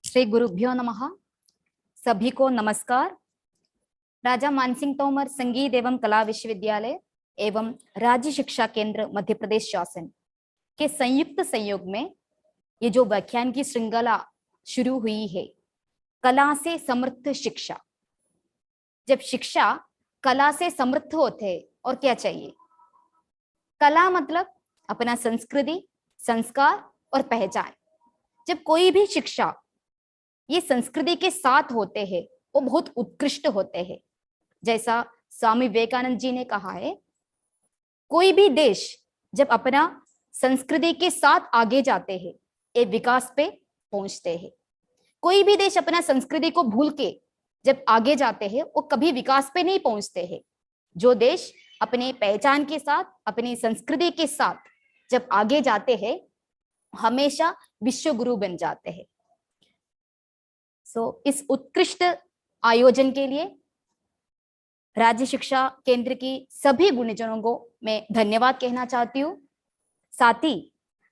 श्री गुरुभ्यो नमः। सभी को नमस्कार। राजा मानसिंह तोमर संगीत एवं कला विश्वविद्यालय एवं राज्य शिक्षा केंद्र मध्य प्रदेश शासन के संयुक्त सहयोग में ये जो व्याख्यान की श्रृंखला शुरू हुई है, कला से समृद्ध शिक्षा। जब शिक्षा कला से समृद्ध होते और क्या चाहिए? कला मतलब अपना संस्कृति, संस्कार और पहचान। जब कोई भी शिक्षा ये संस्कृति के साथ होते हैं वो बहुत उत्कृष्ट होते हैं। जैसा स्वामी विवेकानंद जी ने कहा है, कोई भी देश जब अपना संस्कृति के साथ आगे जाते हैं ये विकास पे पहुंचते हैं। कोई भी देश अपना संस्कृति को भूल के जब आगे जाते हैं वो कभी विकास पे नहीं पहुंचते हैं। जो देश अपने पहचान के साथ, अपनी संस्कृति के साथ जब आगे जाते हैं हमेशा विश्व गुरु बन जाते हैं। इस उत्कृष्ट आयोजन के लिए राज्य शिक्षा केंद्र की सभी गुणीजनों को मैं धन्यवाद कहना चाहती हूँ। साथ ही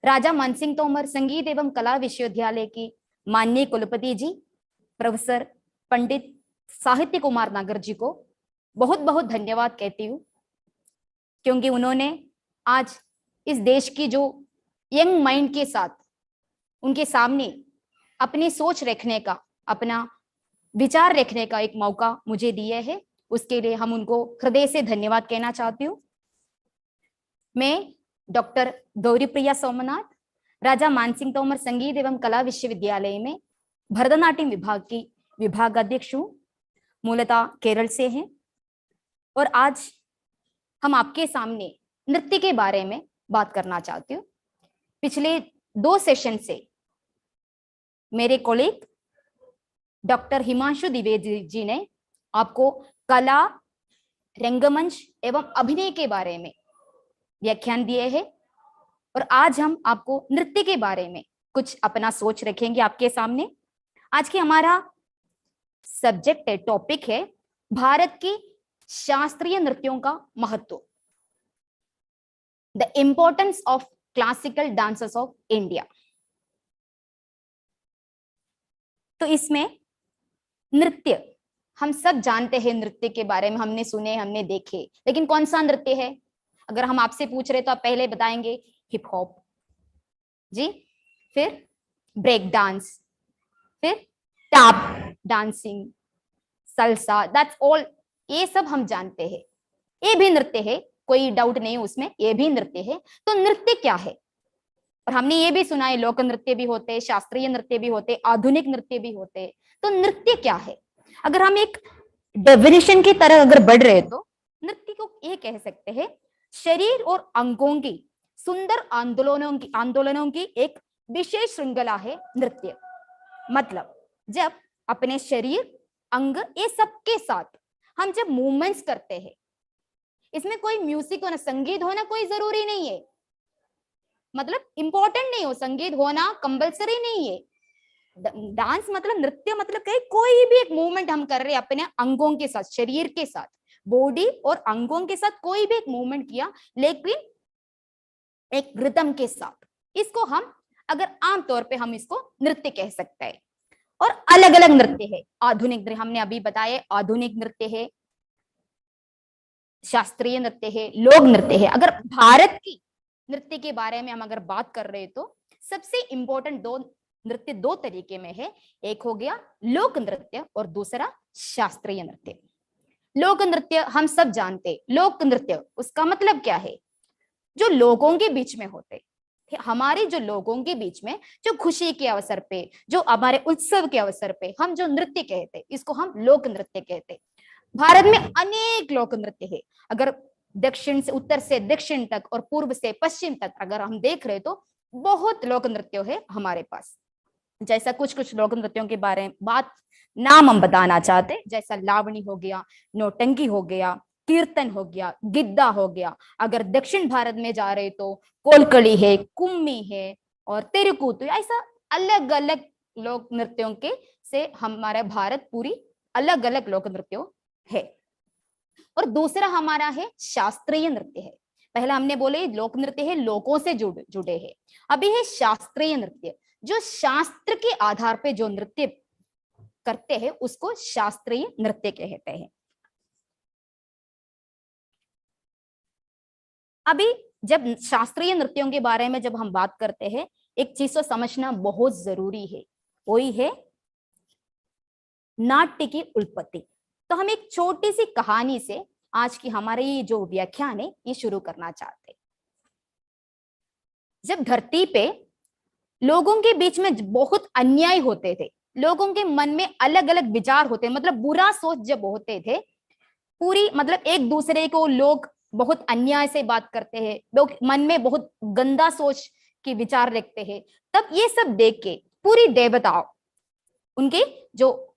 राजा मानसिंह तोमर संगीत एवं कला विश्वविद्यालय की माननीय कुलपति जी प्रोफेसर पंडित साहित्य कुमार नागर जी को बहुत बहुत धन्यवाद कहती हूँ, क्योंकि उन्होंने आज इस देश की जो यंग माइंड के साथ उनके सामने अपनी सोच रखने का, अपना विचार रखने का एक मौका मुझे दिया है। उसके लिए हम उनको हृदय से धन्यवाद कहना चाहती हूँ। मैं डॉक्टर गौरीप्रिया सोमनाथ, राजा मानसिंह तोमर संगीत एवं कला विश्वविद्यालय में भरतनाट्यम विभाग की विभागाध्यक्ष हूँ, मूलतः केरल से हैं। और आज हम आपके सामने नृत्य के बारे में बात करना चाहती हूँ। पिछले 2 सेशन से मेरे कोलीग डॉक्टर हिमांशु द्विवेदी जी ने आपको कला, रंगमंच एवं अभिनय के बारे में व्याख्यान दिए हैं, और आज हम आपको नृत्य के बारे में कुछ अपना सोच रखेंगे आपके सामने। आज की हमारा सब्जेक्ट है, टॉपिक है भारत की शास्त्रीय नृत्यों का महत्व, the importance of classical dances of India. तो इसमें नृत्य हम सब जानते हैं, नृत्य के बारे में हमने सुने, हमने देखे, लेकिन कौन सा नृत्य है? अगर हम आपसे पूछ रहे तो आप पहले बताएंगे हिप हॉप जी, फिर ब्रेक डांस, फिर tap dancing, salsa, that's all. ये सब हम जानते हैं, ये भी नृत्य है, कोई डाउट नहीं उसमें, ये भी नृत्य है। तो नृत्य क्या है? और हमने ये भी सुना है लोक नृत्य भी होते, शास्त्रीय नृत्य भी होते, आधुनिक नृत्य भी होते। तो नृत्य क्या है? अगर हम एक डेफिनेशन की तरह अगर बढ़ रहे तो नृत्य को ये कह सकते हैं, शरीर और अंगों की सुंदर आंदोलनों की एक विशेष श्रृंखला है नृत्य। मतलब जब अपने शरीर, अंग, ये सबके साथ हम जब मूवमेंट्स करते हैं, इसमें कोई म्यूजिक होना, संगीत होना कोई जरूरी नहीं है, मतलब इंपॉर्टेंट नहीं हो, संगीत होना कंपल्सरी नहीं है। डांस मतलब, नृत्य मतलब कोई भी एक मूवमेंट हम कर रहे हैं अपने अंगों के साथ, शरीर के साथ, बॉडी और अंगों के साथ कोई भी एक मूवमेंट किया, लेकिन एक रिदम के साथ। इसको हम अगर आमतौर पे हम इसको नृत्य कह सकते हैं। और अलग अलग नृत्य है, आधुनिक नृत्य हमने अभी बताया, आधुनिक नृत्य है, शास्त्रीय नृत्य है, लोक नृत्य है। अगर भारत की नृत्य के बारे में हम अगर बात कर रहे हैं तो सबसे इंपॉर्टेंट 2 नृत्य 2 तरीके में है। एक हो गया लोक नृत्य और दूसरा शास्त्रीय नृत्य। लोक नृत्य हम सब जानते, लोक नृत्य उसका मतलब क्या है? जो लोगों के बीच में होते, हमारे जो लोगों के बीच में जो खुशी के अवसर पे, जो हमारे उत्सव के अवसर पे हम जो नृत्य कहते, इसको हम लोक नृत्य कहते। भारत में अनेक लोक नृत्य है। अगर दक्षिण से, उत्तर से दक्षिण तक और पूर्व से पश्चिम तक अगर हम देख रहे तो बहुत लोक नृत्य है हमारे पास। जैसा कुछ लोक नृत्यों के बारे में नाम हम बताना चाहते, जैसा लावणी हो गया, नौटंकी हो गया, कीर्तन हो गया, गिद्दा हो गया। अगर दक्षिण भारत में जा रहे तो कोलकली है, कुम्मी है और तेरुकूतु, ऐसा अलग अलग लोक नृत्यों के से हमारा भारत पूरी अलग अलग लोक नृत्यों है। और दूसरा हमारा है शास्त्रीय नृत्य है। पहला हमने बोले लोक नृत्य है, लोगों से जुड़े हैं। अभी है शास्त्रीय नृत्य, जो शास्त्र के आधार पे जो नृत्य करते हैं उसको शास्त्रीय नृत्य कहते हैं। अभी जब शास्त्रीय नृत्यों के बारे में जब हम बात करते हैं, एक चीज को समझना बहुत जरूरी है, वही है नाट्य की उत्पत्ति। तो हम एक छोटी सी कहानी से आज की हमारे ये जो व्याख्यान है ये शुरू करना चाहते हैं। जब धरती पे लोगों के बीच में बहुत अन्याय होते थे, लोगों के मन में अलग अलग विचार होते, मतलब बुरा सोच जब होते थे, पूरी मतलब एक दूसरे को लोग बहुत अन्याय से बात करते हैं, लोग मन में बहुत गंदा सोच के विचार रखते हैं, तब ये सब देख के पूरी देवताओं, उनके जो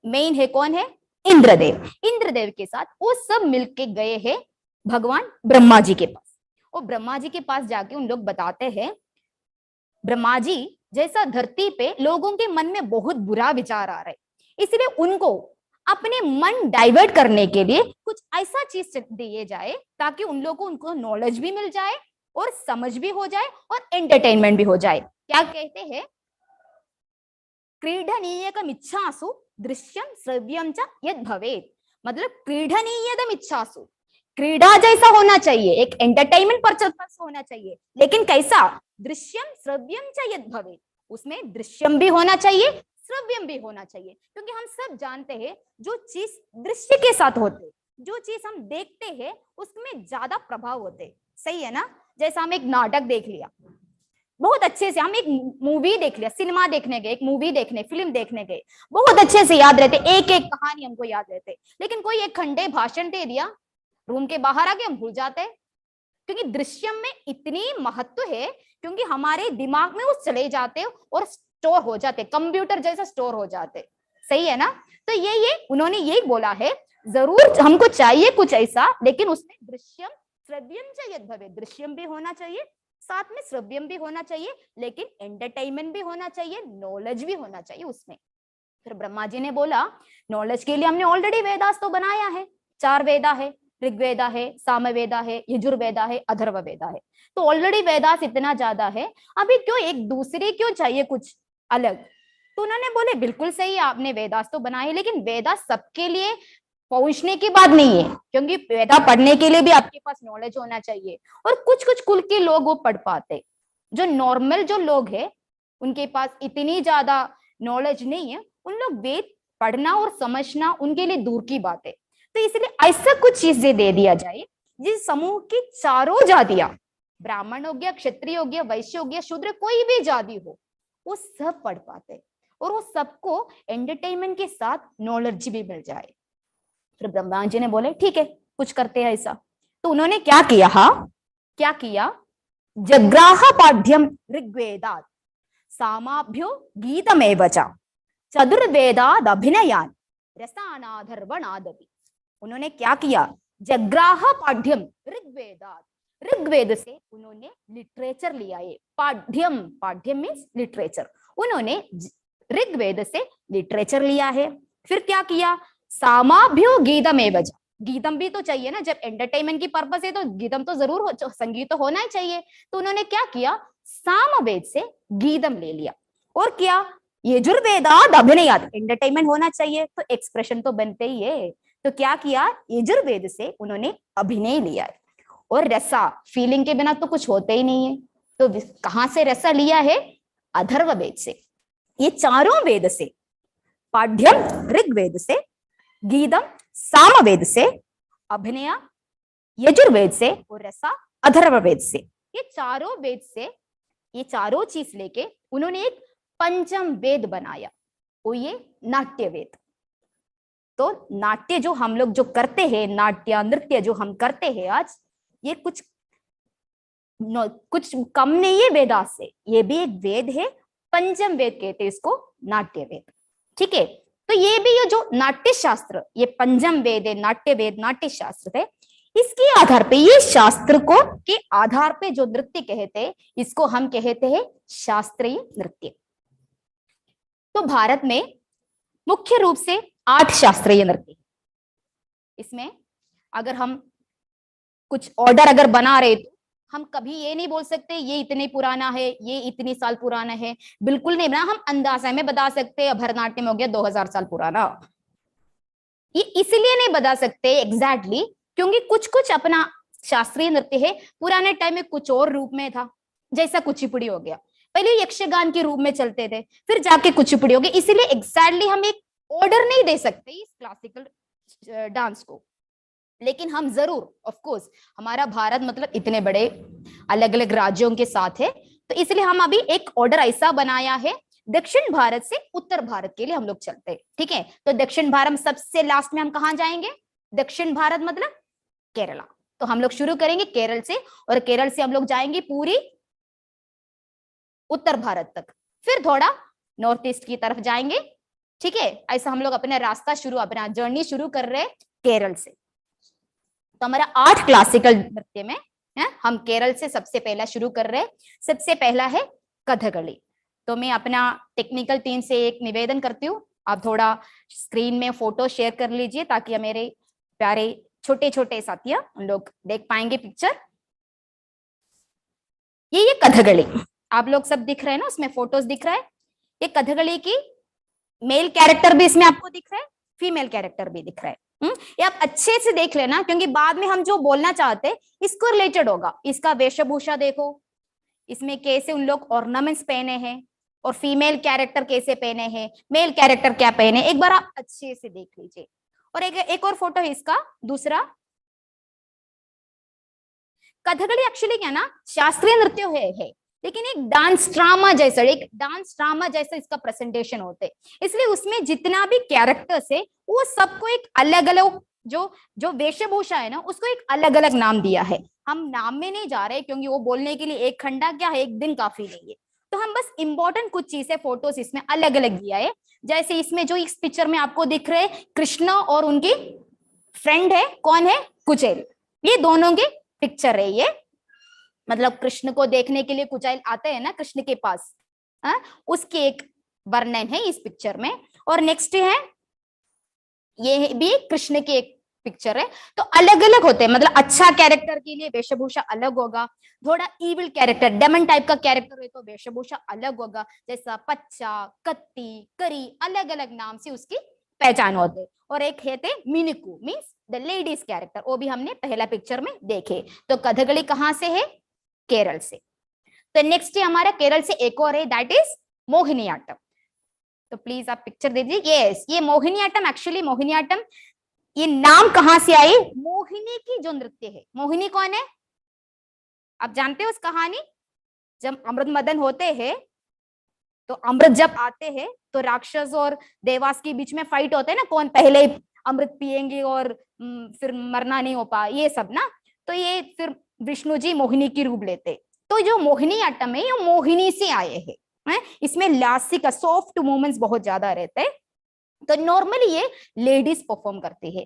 मेन है कौन है, इंद्रदेव, इंद्रदेव के साथ वो सब मिलके गए हैं भगवान ब्रह्मा जी के पास। और ब्रह्मा जी के पास जाके उन लोग बताते हैं, ब्रह्मा जी जैसा धरती पे लोगों के मन में बहुत बुरा विचार आ रहा है, इसलिए उनको अपने मन डाइवर्ट करने के लिए कुछ ऐसा चीज दिए जाए ताकि उन लोगों को उनको नॉलेज भी मिल जाए और समझ भी हो जाए और एंटरटेनमेंट भी हो जाए। क्या कहते हैं, क्रीडनीयकम इच्छासु दृश्यम श्रव्यम च यद भवेत्, मतलब क्रीडनीयदम इच्छासु, क्रीडा जैसा होना चाहिए, एक एंटरटेनमेंट पर्पस होना चाहिए, लेकिन कैसा, दृश्यम श्रव्यम च यद भवेत्, उसमें दृश्यम भी होना चाहिए, श्रव्यम भी होना चाहिए, क्योंकि हम सब जानते हैं जो चीज दृश्य के साथ होते, जो चीज हम देखते हैं उसमें ज्यादा प्रभाव होते, सही है ना। जैसा हम एक नाटक देख लिया बहुत अच्छे से, हम एक मूवी देख लिया, सिनेमा देखने गए, एक मूवी देखने, फिल्म देखने गए, बहुत अच्छे से याद रहते, एक एक कहानी हमको याद रहते, लेकिन कोई एक खंडे भाषण दे दिया, रूम के बाहर आके हम भूल जाते हैं, क्योंकि दृश्यम में इतनी महत्व है, क्योंकि हमारे दिमाग में वो चले जाते और स्टोर हो जाते, कंप्यूटर जैसा स्टोर हो जाते, सही है ना। तो ये उन्होंने यही बोला है, जरूर हमको चाहिए कुछ ऐसा, लेकिन उसमें दृश्यम श्रव्यम च यद भवेत्, दृश्यम भी होना चाहिए, साथ में श्रव्यम भी होना चाहिए, लेकिन एंटरटेनमेंट भी होना चाहिए, नॉलेज भी होना चाहिए उसमें। फिर ब्रह्मा जी ने बोला, नॉलेज के लिए हमने ऑलरेडी वेदास तो बनाया है, 4 वेदा है, ऋग्वेदा है, सामवेदा है, यजुर्वेदा है, अथर्ववेदा है, तो ऑलरेडी वेदास इतना ज्यादा है, अभी क्यों एक दूसरे क्यों चाहिए कुछ अलग। तो उन्होंने बोले बिल्कुल सही, आपने वेदास तो बनाए, लेकिन वेदास सबके लिए पहुंचने की बात नहीं है, क्योंकि वेदा पढ़ने के लिए भी आपके पास नॉलेज होना चाहिए, और कुछ कुछ कुल के लोग वो पढ़ पाते, जो नॉर्मल जो लोग हैं उनके पास इतनी ज्यादा नॉलेज नहीं है, उन लोग वेद पढ़ना और समझना उनके लिए दूर की बात है। तो इसलिए ऐसा कुछ चीजें दे दिया जाए जिस समूह की चारों जातियां, ब्राह्मण हो गया, क्षत्रिय हो गया, वैश्य हो गया, शूद्र, कोई भी जाति हो, वो सब पढ़ पाते और वो सबको एंटरटेनमेंट के साथ नॉलेज भी मिल जाए। फिर ब्रह्मा जी ने बोले ठीक है कुछ करते हैं ऐसा। तो उन्होंने क्या किया, क्या किया, जग्राह पाठ्यम ऋग्वेदात् सामाभ्यो गीतमेव च चतुर्वेदाद् अभिनयान् रसानाधर्वणादपि। उन्होंने क्या किया, जग्राह पाठ्यम ऋग्वेदात्, ऋग्वेद से उन्होंने लिटरेचर लिया है, पाठ्यम, पाठ्यम मीन्स लिटरेचर, उन्होंने ऋग्वेद से लिटरेचर लिया है। फिर क्या किया, सामाभ्यो गीतमेव च, गीतम भी तो चाहिए ना, जब एंटरटेनमेंट की पर्पस है तो गीतम तो जरूर हो, संगीत तो होना ही चाहिए। तो उन्होंने क्या किया, सामवेद से गीतम ले लिया, और क्या, यजुर्वेदाद् अभिनयात्, एंटरटेनमेंट होना चाहिए तो एक्सप्रेशन तो बनते ही है, तो क्या किया, यजुर्वेद से उन्होंने अभिनय लिया, और रसा, फीलिंग के बिना तो कुछ होते ही नहीं है, तो कहां से रसा लिया है, अथर्ववेद से। ये चारों वेद से, पाठ्यम ऋग्वेद से, गीतम सामवेद से, अभिनय यजुर्वेद से, और रसा अथर्ववेद से, ये चारों वेद से ये चारों चीज लेके उन्होंने एक पंचम वेद बनाया, वो ये नाट्य वेद। तो नाट्य जो हम लोग जो करते हैं, नाट्य नृत्य जो हम करते हैं आज, ये कुछ कम नहीं है वेदास से, ये भी एक वेद है, पंचम वेद कहते हैं इसको, नाट्य वेद, ठीक है। तो ये भी ये जो नाट्य शास्त्र, ये पंचम वेद है, नाट्य वेद, नाट्य शास्त्र है, इसके आधार पे, ये शास्त्र को के आधार पे जो नृत्य कहते हैं, इसको हम कहते हैं शास्त्रीय नृत्य। तो भारत में मुख्य रूप से 8 शास्त्रीय नृत्य, इसमें अगर हम कुछ ऑर्डर अगर बना रहे हम कभी ये नहीं बोल सकते ये इतने पुराना है, ये इतनी साल पुराना है, बिल्कुल नहीं ना। हम अंदाजा में बता सकते हैं भरतनाट्यम हो गया 2000 साल पुराना। ये इसलिए नहीं बता सकते एग्जैक्टली क्योंकि कुछ कुछ अपना शास्त्रीय नृत्य है, पुराने टाइम में कुछ और रूप में था, जैसा कुचिपुड़ी हो गया, पहले यक्षगान के रूप में चलते थे, फिर जाके कुचिपुड़ी हो गया। इसीलिए एग्जैक्टली हम एक ऑर्डर नहीं दे सकते इस क्लासिकल डांस को। लेकिन हम जरूर ऑफ कोर्स, हमारा भारत मतलब इतने बड़े अलग अलग राज्यों के साथ है, तो इसलिए हम अभी एक ऑर्डर ऐसा बनाया है, दक्षिण भारत से उत्तर भारत के लिए हम लोग चलते हैं, ठीक है। तो दक्षिण भारत सबसे लास्ट में हम कहाँ जाएंगे, दक्षिण भारत मतलब केरला। तो हम लोग शुरू करेंगे केरल से, और केरल से हम लोग जाएंगे पूरी उत्तर भारत तक, फिर थोड़ा नॉर्थ ईस्ट की तरफ जाएंगे, ठीक है। ऐसा हम लोग अपना रास्ता शुरू, अपना जर्नी शुरू कर रहे हैं केरल से। तो हमारा 8 क्लासिकल नृत्य में है, हम केरल से सबसे पहला शुरू कर रहे हैं। सबसे पहला है कथकली। तो मैं अपना टेक्निकल टीम से एक निवेदन करती हूँ, आप थोड़ा स्क्रीन में फोटो शेयर कर लीजिए ताकि मेरे प्यारे छोटे छोटे साथिया उन लोग देख पाएंगे पिक्चर। ये कथकली आप लोग सब दिख रहे हैं ना, उसमें फोटोज दिख रहा है। ये कथकली की मेल कैरेक्टर भी इसमें आपको दिख रहा है, फीमेल कैरेक्टर भी दिख रहा है। ये आप अच्छे से देख लेना क्योंकि बाद में हम जो बोलना चाहते हैं इसको रिलेटेड होगा। इसका वेशभूषा देखो, इसमें कैसे उन लोग ऑर्नामेंट्स पहने हैं, और फीमेल कैरेक्टर कैसे पहने हैं, मेल कैरेक्टर क्या पहने, एक बार आप अच्छे से देख लीजिए। और एक और फोटो है इसका दूसरा। कथकली एक्चुअली क्या ना शास्त्रीय नृत्य है लेकिन एक डांस ड्रामा जैसा इसका प्रेजेंटेशन होते, इसलिए उसमें जितना भी कैरेक्टर्स है वो सबको एक अलग अलग जो वेशभूषा है ना उसको एक अलग अलग नाम दिया है। हम नाम में नहीं जा रहे क्योंकि वो बोलने के लिए एक खंडा क्या है, एक दिन काफी नहीं है। तो हम बस इंपॉर्टेंट कुछ चीजें फोटोज इसमें अलग अलग दिया है। जैसे इसमें जो इस पिक्चर में आपको दिख रहे हैं कृष्ण और उनकी फ्रेंड है, कौन है, कुचेल। ये दोनों की पिक्चर है। ये मतलब कृष्ण को देखने के लिए कुचेल आते हैं ना कृष्ण के पास, उसकी एक वर्णन है इस पिक्चर में। और नेक्स्ट है ये भी कृष्ण की एक पिक्चर है। तो अलग अलग होते हैं, मतलब अच्छा कैरेक्टर के लिए वेशभूषा अलग होगा, थोड़ा इविल कैरेक्टर डेमन टाइप का कैरेक्टर है तो वेशभूषा अलग होगा। जैसा पच्चा, कत्ती, करी, अलग अलग नाम से उसकी पहचान होते। और एक है थे मिनिकू मीन्स द लेडीज कैरेक्टर, वो भी हमने पहला पिक्चर में देखे। तो कथकली कहाँ से है, केरल से। तो नेक्स्ट है हमारा केरल से एक और है, दैट इज मोहिनीअट्टम। तो प्लीज आप पिक्चर दे दीजिए। यस, ये मोहिनीअट्टम, एक्चुअली मोहिनीअट्टम ये नाम कहां से आई, मोहिनी की जो नृत्य है। मोहिनी कौन है आप जानते हो उस कहानी, जब अमृत मदन होते हैं तो अमृत जब आते हैं तो राक्षस और देवास के बीच में फाइट होते है ना, कौन पहले अमृत पिएंगे और फिर मरना नहीं हो पा, ये सब ना। तो ये फिर विष्णु जी मोहिनी की रूप लेते। तो जो मोहिनीअट्टम है ये मोहिनी से आए हैं। इसमें लासिक सॉफ्ट मूवमेंट्स बहुत ज्यादा रहते हैं। तो नॉर्मली ये लेडीज परफॉर्म करती है,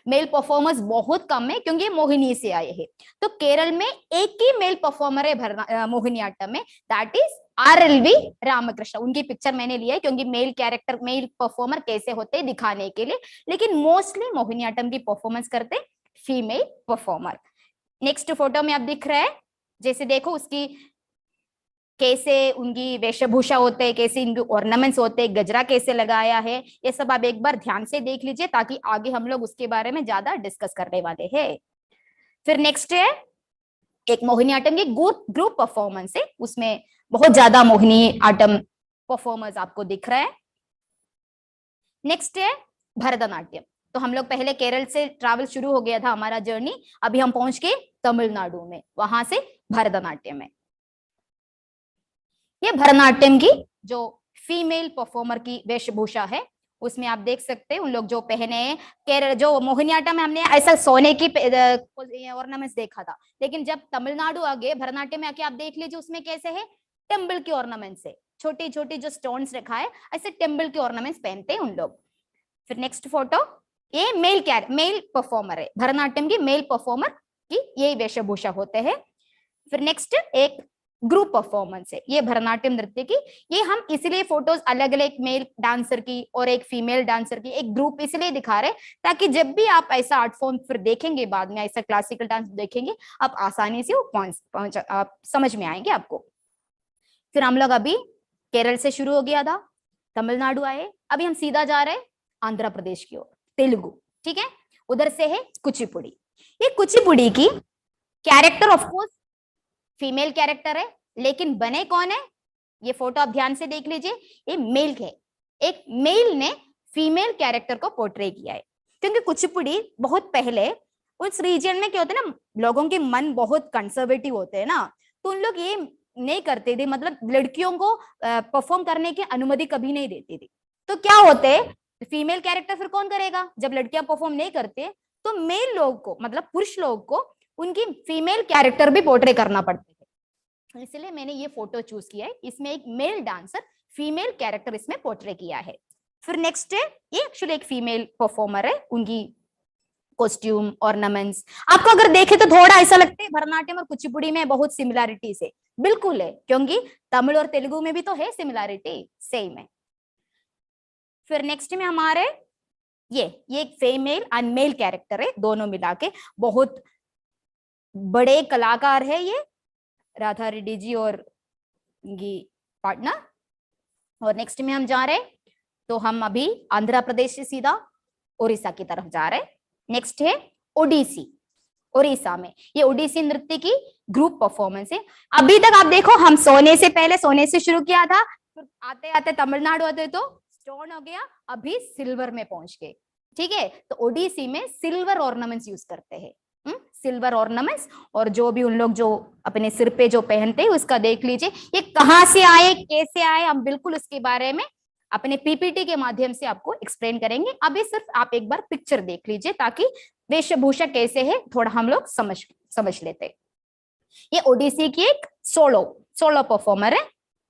मेल परफॉर्मर्स बहुत कम है क्योंकि ये मोहिनी से आए हैं। तो केरल में एक ही मेल परफॉर्मर है मोहिनीअट्टम में, दैट इज RLV रामकृष्ण। उनकी पिक्चर मैंने लिया है क्योंकि मेल कैरेक्टर मेल परफॉर्मर कैसे होते हैं दिखाने के लिए, लेकिन मोस्टली मोहिनीअट्टम की परफॉर्मेंस करते फीमेल परफॉर्मर। नेक्स्ट फोटो में आप दिख रहा है, जैसे देखो उसकी कैसे उनकी वेशभूषा होते हैं, कैसे इनके ऑर्नामेंट्स होते हैं, गजरा कैसे लगाया है, ये सब आप एक बार ध्यान से देख लीजिए ताकि आगे हम लोग उसके बारे में ज्यादा डिस्कस करने वाले हैं। फिर नेक्स्ट है एक मोहिनीअट्टम की ग्रुप परफॉर्मेंस है, उसमें बहुत ज्यादा मोहिनीअट्टम परफॉर्मर्स आपको दिख रहा है। नेक्स्ट है भरतनाट्यम। तो हम लोग पहले केरल से ट्रैवल शुरू हो गया था हमारा जर्नी, अभी हम पहुंच के तमिलनाडु में, वहां से भरतनाट्यम में। ये भरतनाट्यम की जो फीमेल परफॉर्मर की वेशभूषा है, उसमें आप देख सकते हैं उन लोग जो पहने केरल जो मोहिनीअट्टम में हमने ऐसा सोने की ऑर्नामेंट्स देखा था, लेकिन जब तमिलनाडु आ गए भरतनाट्यम में आके आप देख लीजिए उसमें कैसे है, टेम्पल की ऑर्नामेंट्स है, छोटी छोटी जो स्टोन्स रखा है ऐसे टेम्पल की ऑर्नामेंट्स पहनते हैं उन लोग। फिर नेक्स्ट फोटो, ये मेल परफॉर्मर है, भरतनाट्यम की मेल परफॉर्मर की ये वेशभूषा होते हैं। फिर नेक्स्ट एक ग्रुप परफॉर्मेंस है ये भरतनाट्यम नृत्य की। ये हम इसलिए फोटोज अलग अलग, एक मेल डांसर की और एक फीमेल डांसर की, एक ग्रुप इसलिए दिखा रहे ताकि जब भी आप ऐसा आर्ट फॉर्म फिर देखेंगे, बाद में ऐसा क्लासिकल डांस देखेंगे, आप आसानी से वो पहुंच आप समझ में आएंगे आपको। फिर हम लोग अभी केरल से शुरू हो गया था, तमिलनाडु आए, अभी हम सीधा जा रहे हैं आंध्र प्रदेश की ओर, तेलुगु। ठीक है, उधर से है कुचिपुड़ी। ये कुचिपुड़ी की character of course female character है, लेकिन बने कौन है, ये फोटो आप ध्यान से देख लीजिए, ये मेल है। एक मेल ने फीमेल कैरेक्टर को पोर्ट्रे किया है, क्योंकि कुचिपुड़ी बहुत पहले उस रीजन में क्या होता है ना, लोगों के मन बहुत कंजर्वेटिव होते हैं ना, तो उन लोग ये नहीं करते थे, मतलब लड़कियों को परफॉर्म करने की अनुमति कभी नहीं देती थी। तो क्या होते, फीमेल कैरेक्टर फिर कौन करेगा, जब लड़कियां परफॉर्म नहीं करते तो मेल लोग को, मतलब पुरुष लोग को उनकी फीमेल कैरेक्टर भी पोर्ट्रे करना पड़ते थे। इसलिए मैंने ये फोटो चूज किया है, इसमें एक मेल डांसर फीमेल कैरेक्टर इसमें पोर्ट्रे किया है। फिर नेक्स्ट है, ये एक्चुअली एक फीमेल परफॉर्मर है, उनकी कॉस्ट्यूम ऑर्नामेंट्स आपको अगर देखे तो थोड़ा ऐसा लगता है भरतनाट्यम और कुचिपुड़ी में बहुत सिमिलैरिटीज है, बिल्कुल है, क्योंकि तमिल और तेलुगु में भी तो है सिमिलैरिटी, सेम है। फिर नेक्स्ट में हमारे ये एक फीमेल एंड मेल कैरेक्टर है, दोनों मिला के बहुत बड़े कलाकार है ये, राधा रेड्डी जी और इनकी पार्टनर। और नेक्स्ट में हम जा रहे, तो हम अभी आंध्र प्रदेश से सीधा उड़ीसा की तरफ जा रहे। नेक्स्ट है ओडिसी, उड़ीसा में ये ओडिसी नृत्य की ग्रुप परफॉर्मेंस है। अभी तक आप देखो, हम सोने से पहले सोने से शुरू किया था, फिर आते आते तमिलनाडु आते तो स्टोन हो गया, अभी सिल्वर में पहुंच गए। ठीक है, तो ओडिसी में सिल्वर ऑर्नामेंट्स यूज करते हैं, सिल्वर ऑर्नामेंट्स, और जो भी उन लोग जो अपने सिर पे जो पहनते हैं उसका देख लीजिए, ये कहाँ से आए कैसे आए, हम बिल्कुल उसके बारे में अपने पीपीटी के माध्यम से आपको एक्सप्लेन करेंगे। अभी सिर्फ आप एक बार पिक्चर देख लीजिए ताकि वेशभूषा कैसे है थोड़ा हम लोग समझ लेते। ये ओडिसी की एक सोलो परफॉर्मर है,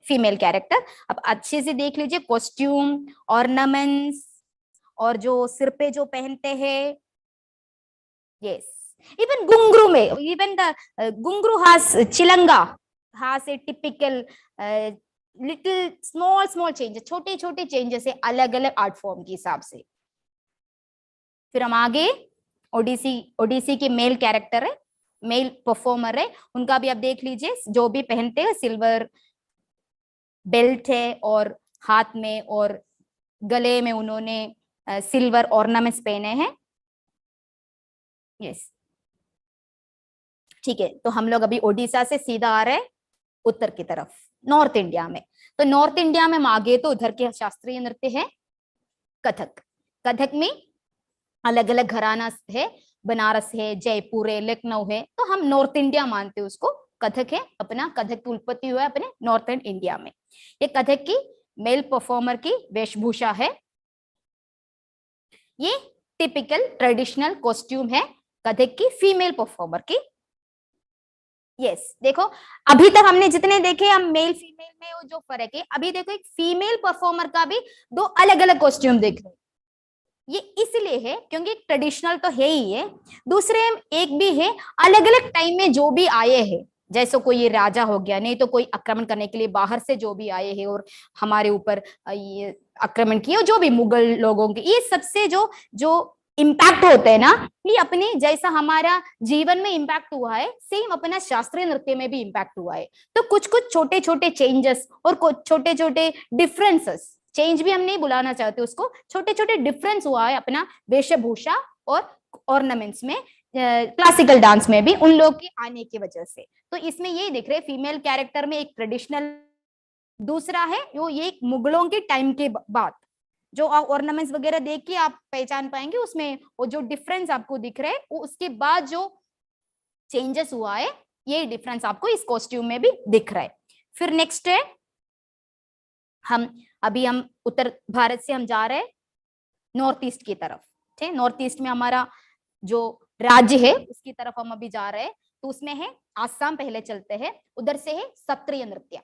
फीमेल कैरेक्टर। अब अच्छे से देख लीजिए, कॉस्ट्यूम ऑर्नामेंट्स और जो सिर पे जो पहनते हैं, यस, इवन घुंघरू में, इवन द घुंघरू has चिलंगा has a typical little small changes, छोटे छोटे चेंजेस है अलग अलग आर्ट फॉर्म के हिसाब से। फिर हम आगे ओडिसी की मेल कैरेक्टर है, मेल परफॉर्मर है, उनका भी आप देख लीजिए, जो भी पहनते हैं सिल्वर बेल्ट है और हाथ में और गले में उन्होंने सिल्वर ऑर्नामेंट्स पहने हैं। यस, ठीक है, तो हम लोग अभी ओडिशा से सीधा आ रहे हैं उत्तर की तरफ, नॉर्थ इंडिया में। तो नॉर्थ इंडिया में मांगे तो उधर के शास्त्रीय नृत्य है कथक। कथक में अलग अलग घराना है, बनारस है, जयपुर है, लखनऊ है, तो हम नॉर्थ इंडिया मानते हैं उसको। कथक है अपना, कथक की उत्पत्ति हुआ है अपने नॉर्थन इंडिया में। ये कथक की मेल परफॉर्मर की वेशभूषा है, ये टिपिकल ट्रेडिशनल कॉस्ट्यूम है कथक की फीमेल परफॉर्मर की। यस, देखो अभी तक हमने जितने देखे, हम मेल फीमेल में वो जो फर्क है, अभी देखो एक फीमेल परफॉर्मर का भी दो अलग अलग कॉस्ट्यूम देख रहे हैं। ये इसलिए है क्योंकि ट्रेडिशनल तो है ही है, दूसरे एक भी है अलग अलग टाइम में जो भी आए हैं, जैसे कोई ये राजा हो गया, नहीं तो कोई आक्रमण करने के लिए बाहर से जो भी आए हैं और हमारे ऊपर ये आक्रमण किए, जो भी मुगल लोगों के, ये सबसे जो इम्पैक्ट होते हैं ना, ये अपने जैसा हमारा जीवन में इम्पैक्ट हुआ है, सेम अपना शास्त्रीय नृत्य में भी इम्पैक्ट हुआ है। तो कुछ कुछ छोटे छोटे चेंजेस और कुछ छोटे छोटे डिफरेंसेस, चेंज भी हम नहीं बुलाना चाहते उसको, छोटे छोटे डिफरेंस हुआ है अपना वेशभूषा और ऑर्नामेंट्स में, क्लासिकल डांस में भी उन लोग के आने की वजह से। तो इसमें ये दिख रहे फीमेल कैरेक्टर में एक ट्रेडिशनल, दूसरा है वो ये मुगलों के टाइम के बाद जो ऑर्नामेंट्स वगैरह देख के आप पहचान पाएंगे, उसमें वो जो डिफरेंस आपको दिख रहे हैं वो उसके बाद जो चेंजेस हुआ है, ये डिफरेंस आपको इस कॉस्ट्यूम में भी दिख रहा है। फिर नेक्स्ट है, हम उत्तर भारत से हम जा रहे हैं नॉर्थ ईस्ट की तरफ। ठीक है, नॉर्थ ईस्ट में हमारा जो राज्य है उसकी तरफ हम अभी जा रहे हैं, तो उसमें है आसाम, पहले चलते हैं, उधर से है सत्रिय नृत्य।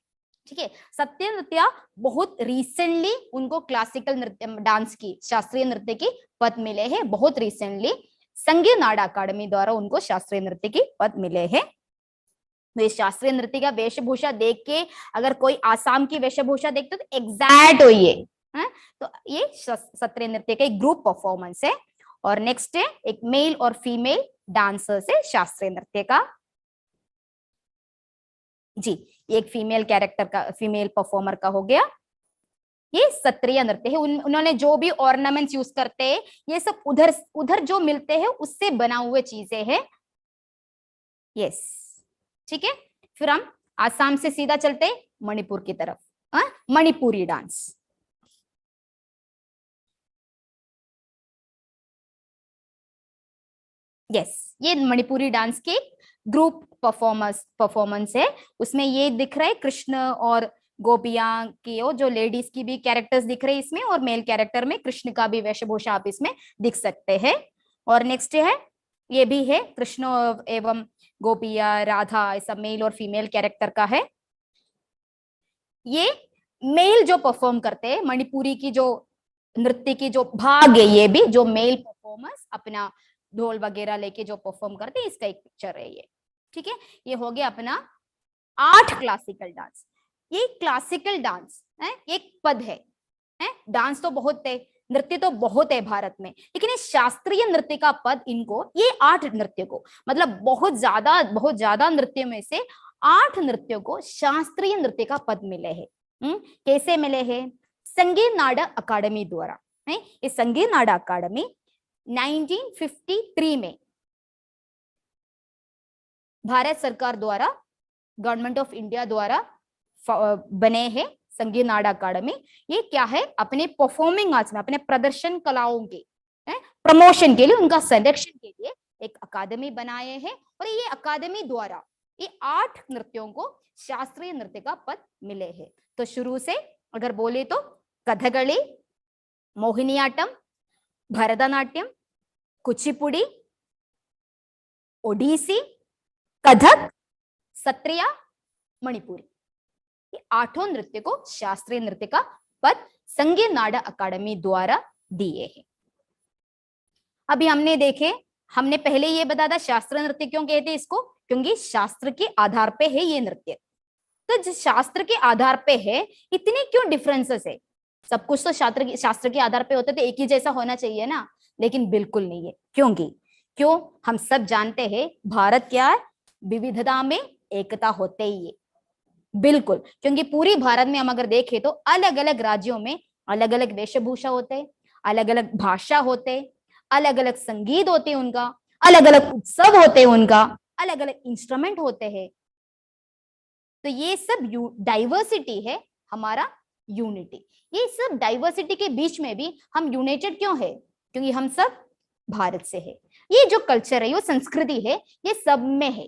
ठीक है, सत्रिय नृत्य बहुत रिसेंटली उनको क्लासिकल नृत्य डांस की, शास्त्रीय नृत्य की पद मिले हैं, बहुत रिसेंटली संगीत नाट्य अकादमी द्वारा उनको शास्त्रीय नृत्य की पद मिले हैं। तो ये शास्त्रीय नृत्य का वेशभूषा देख के अगर कोई आसाम की वेशभूषा देखते तो एग्जैक्ट हो ये है। तो ये सत्रीय नृत्य का एक ग्रुप परफॉर्मेंस है। और नेक्स्ट है एक मेल और फीमेल डांसर से शास्त्रीय नृत्य का। जी, एक फीमेल कैरेक्टर का, फीमेल परफॉर्मर का हो गया। ये सत्रीय नृत्य है। उन्होंने जो भी ऑर्नामेंट्स यूज करते हैं ये सब उधर उधर जो मिलते हैं उससे बना हुए चीजें हैं। यस, ठीक है। फिर हम आसाम से सीधा चलते मणिपुर की तरफ। मणिपुरी डांस। यस, ये मणिपुरी डांस के ग्रुप परफॉर्मेंस है। उसमें ये दिख रहा है कृष्ण और गोपियां की, जो लेडीज की भी कैरेक्टर्स दिख रहे हैं इसमें, और मेल कैरेक्टर में कृष्ण का भी वेशभूषा आप इसमें दिख सकते हैं। और नेक्स्ट है ये भी है कृष्ण एवं गोपिया, राधा, ऐसा मेल और फीमेल कैरेक्टर का है। ये मेल जो परफॉर्म करते हैं मणिपुरी की जो नृत्य की जो भाग है, ये भी जो मेल परफॉर्मर्स अपना ढोल वगैरह लेके जो परफॉर्म करते हैं, इसका एक पिक्चर है ये। ठीक है, ये हो गया अपना 8 क्लासिकल डांस। ये क्लासिकल डांस है, एक पद है। डांस तो बहुत है, नृत्य तो बहुत है भारत में, लेकिन ये शास्त्रीय नृत्य का पद इनको, ये 8 नृत्य को, मतलब बहुत ज्यादा नृत्य में से 8 नृत्यों को शास्त्रीय नृत्य का पद मिले हैं। कैसे मिले हैं? संगीत नाटक अकादमी द्वारा। ये संगीत नाटक अकादमी 1953 में भारत सरकार द्वारा, गवर्नमेंट ऑफ इंडिया द्वारा बने हैं संगीत नाटक अकादमी। ये क्या है? अपने परफॉर्मिंग आर्ट्स में, अपने प्रदर्शन कलाओं के प्रमोशन के लिए, उनका सिलेक्शन के लिए एक अकादमी बनाए हैं। और ये अकादमी द्वारा ये 8 नृत्यों को शास्त्रीय नृत्य का पद मिले हैं। तो शुरू से अगर बोले तो कथकली, मोहिनीअट्टम, भरतनाट्यम, कुचिपुड़ी, ओडिसी, कथक, सत्रिया, मणिपुरी, ये 8 नृत्य को शास्त्रीय नृत्य का पद संगीत नाटक अकादमी द्वारा दिए हैं। अभी हमने पहले ये बताया था शास्त्रीय नृत्य क्यों कहते हैं इसको, क्योंकि शास्त्र के आधार पे है ये नृत्य। तो जिस शास्त्र के आधार पे है, इतने क्यों डिफरेंसेस है? सब कुछ तो शास्त्र के आधार पे होते तो एक ही जैसा होना चाहिए ना, लेकिन बिल्कुल नहीं है। क्यों? हम सब जानते हैं भारत क्या है, विविधता में एकता होते ही है। बिल्कुल, क्योंकि पूरी भारत में हम अगर देखें तो अलग अलग राज्यों में अलग अलग वेशभूषा होते, अलग अलग भाषा होते, अलग अलग संगीत होते हैं उनका, अलग अलग उत्सव होते हैं उनका, अलग अलग इंस्ट्रूमेंट होते हैं। तो ये सब डाइवर्सिटी है, हमारा यूनिटी। ये सब डाइवर्सिटी के बीच में भी हम यूनाइटेड क्यों है? क्योंकि हम सब भारत से है। ये जो कल्चर है, ये संस्कृति है, ये सब में है।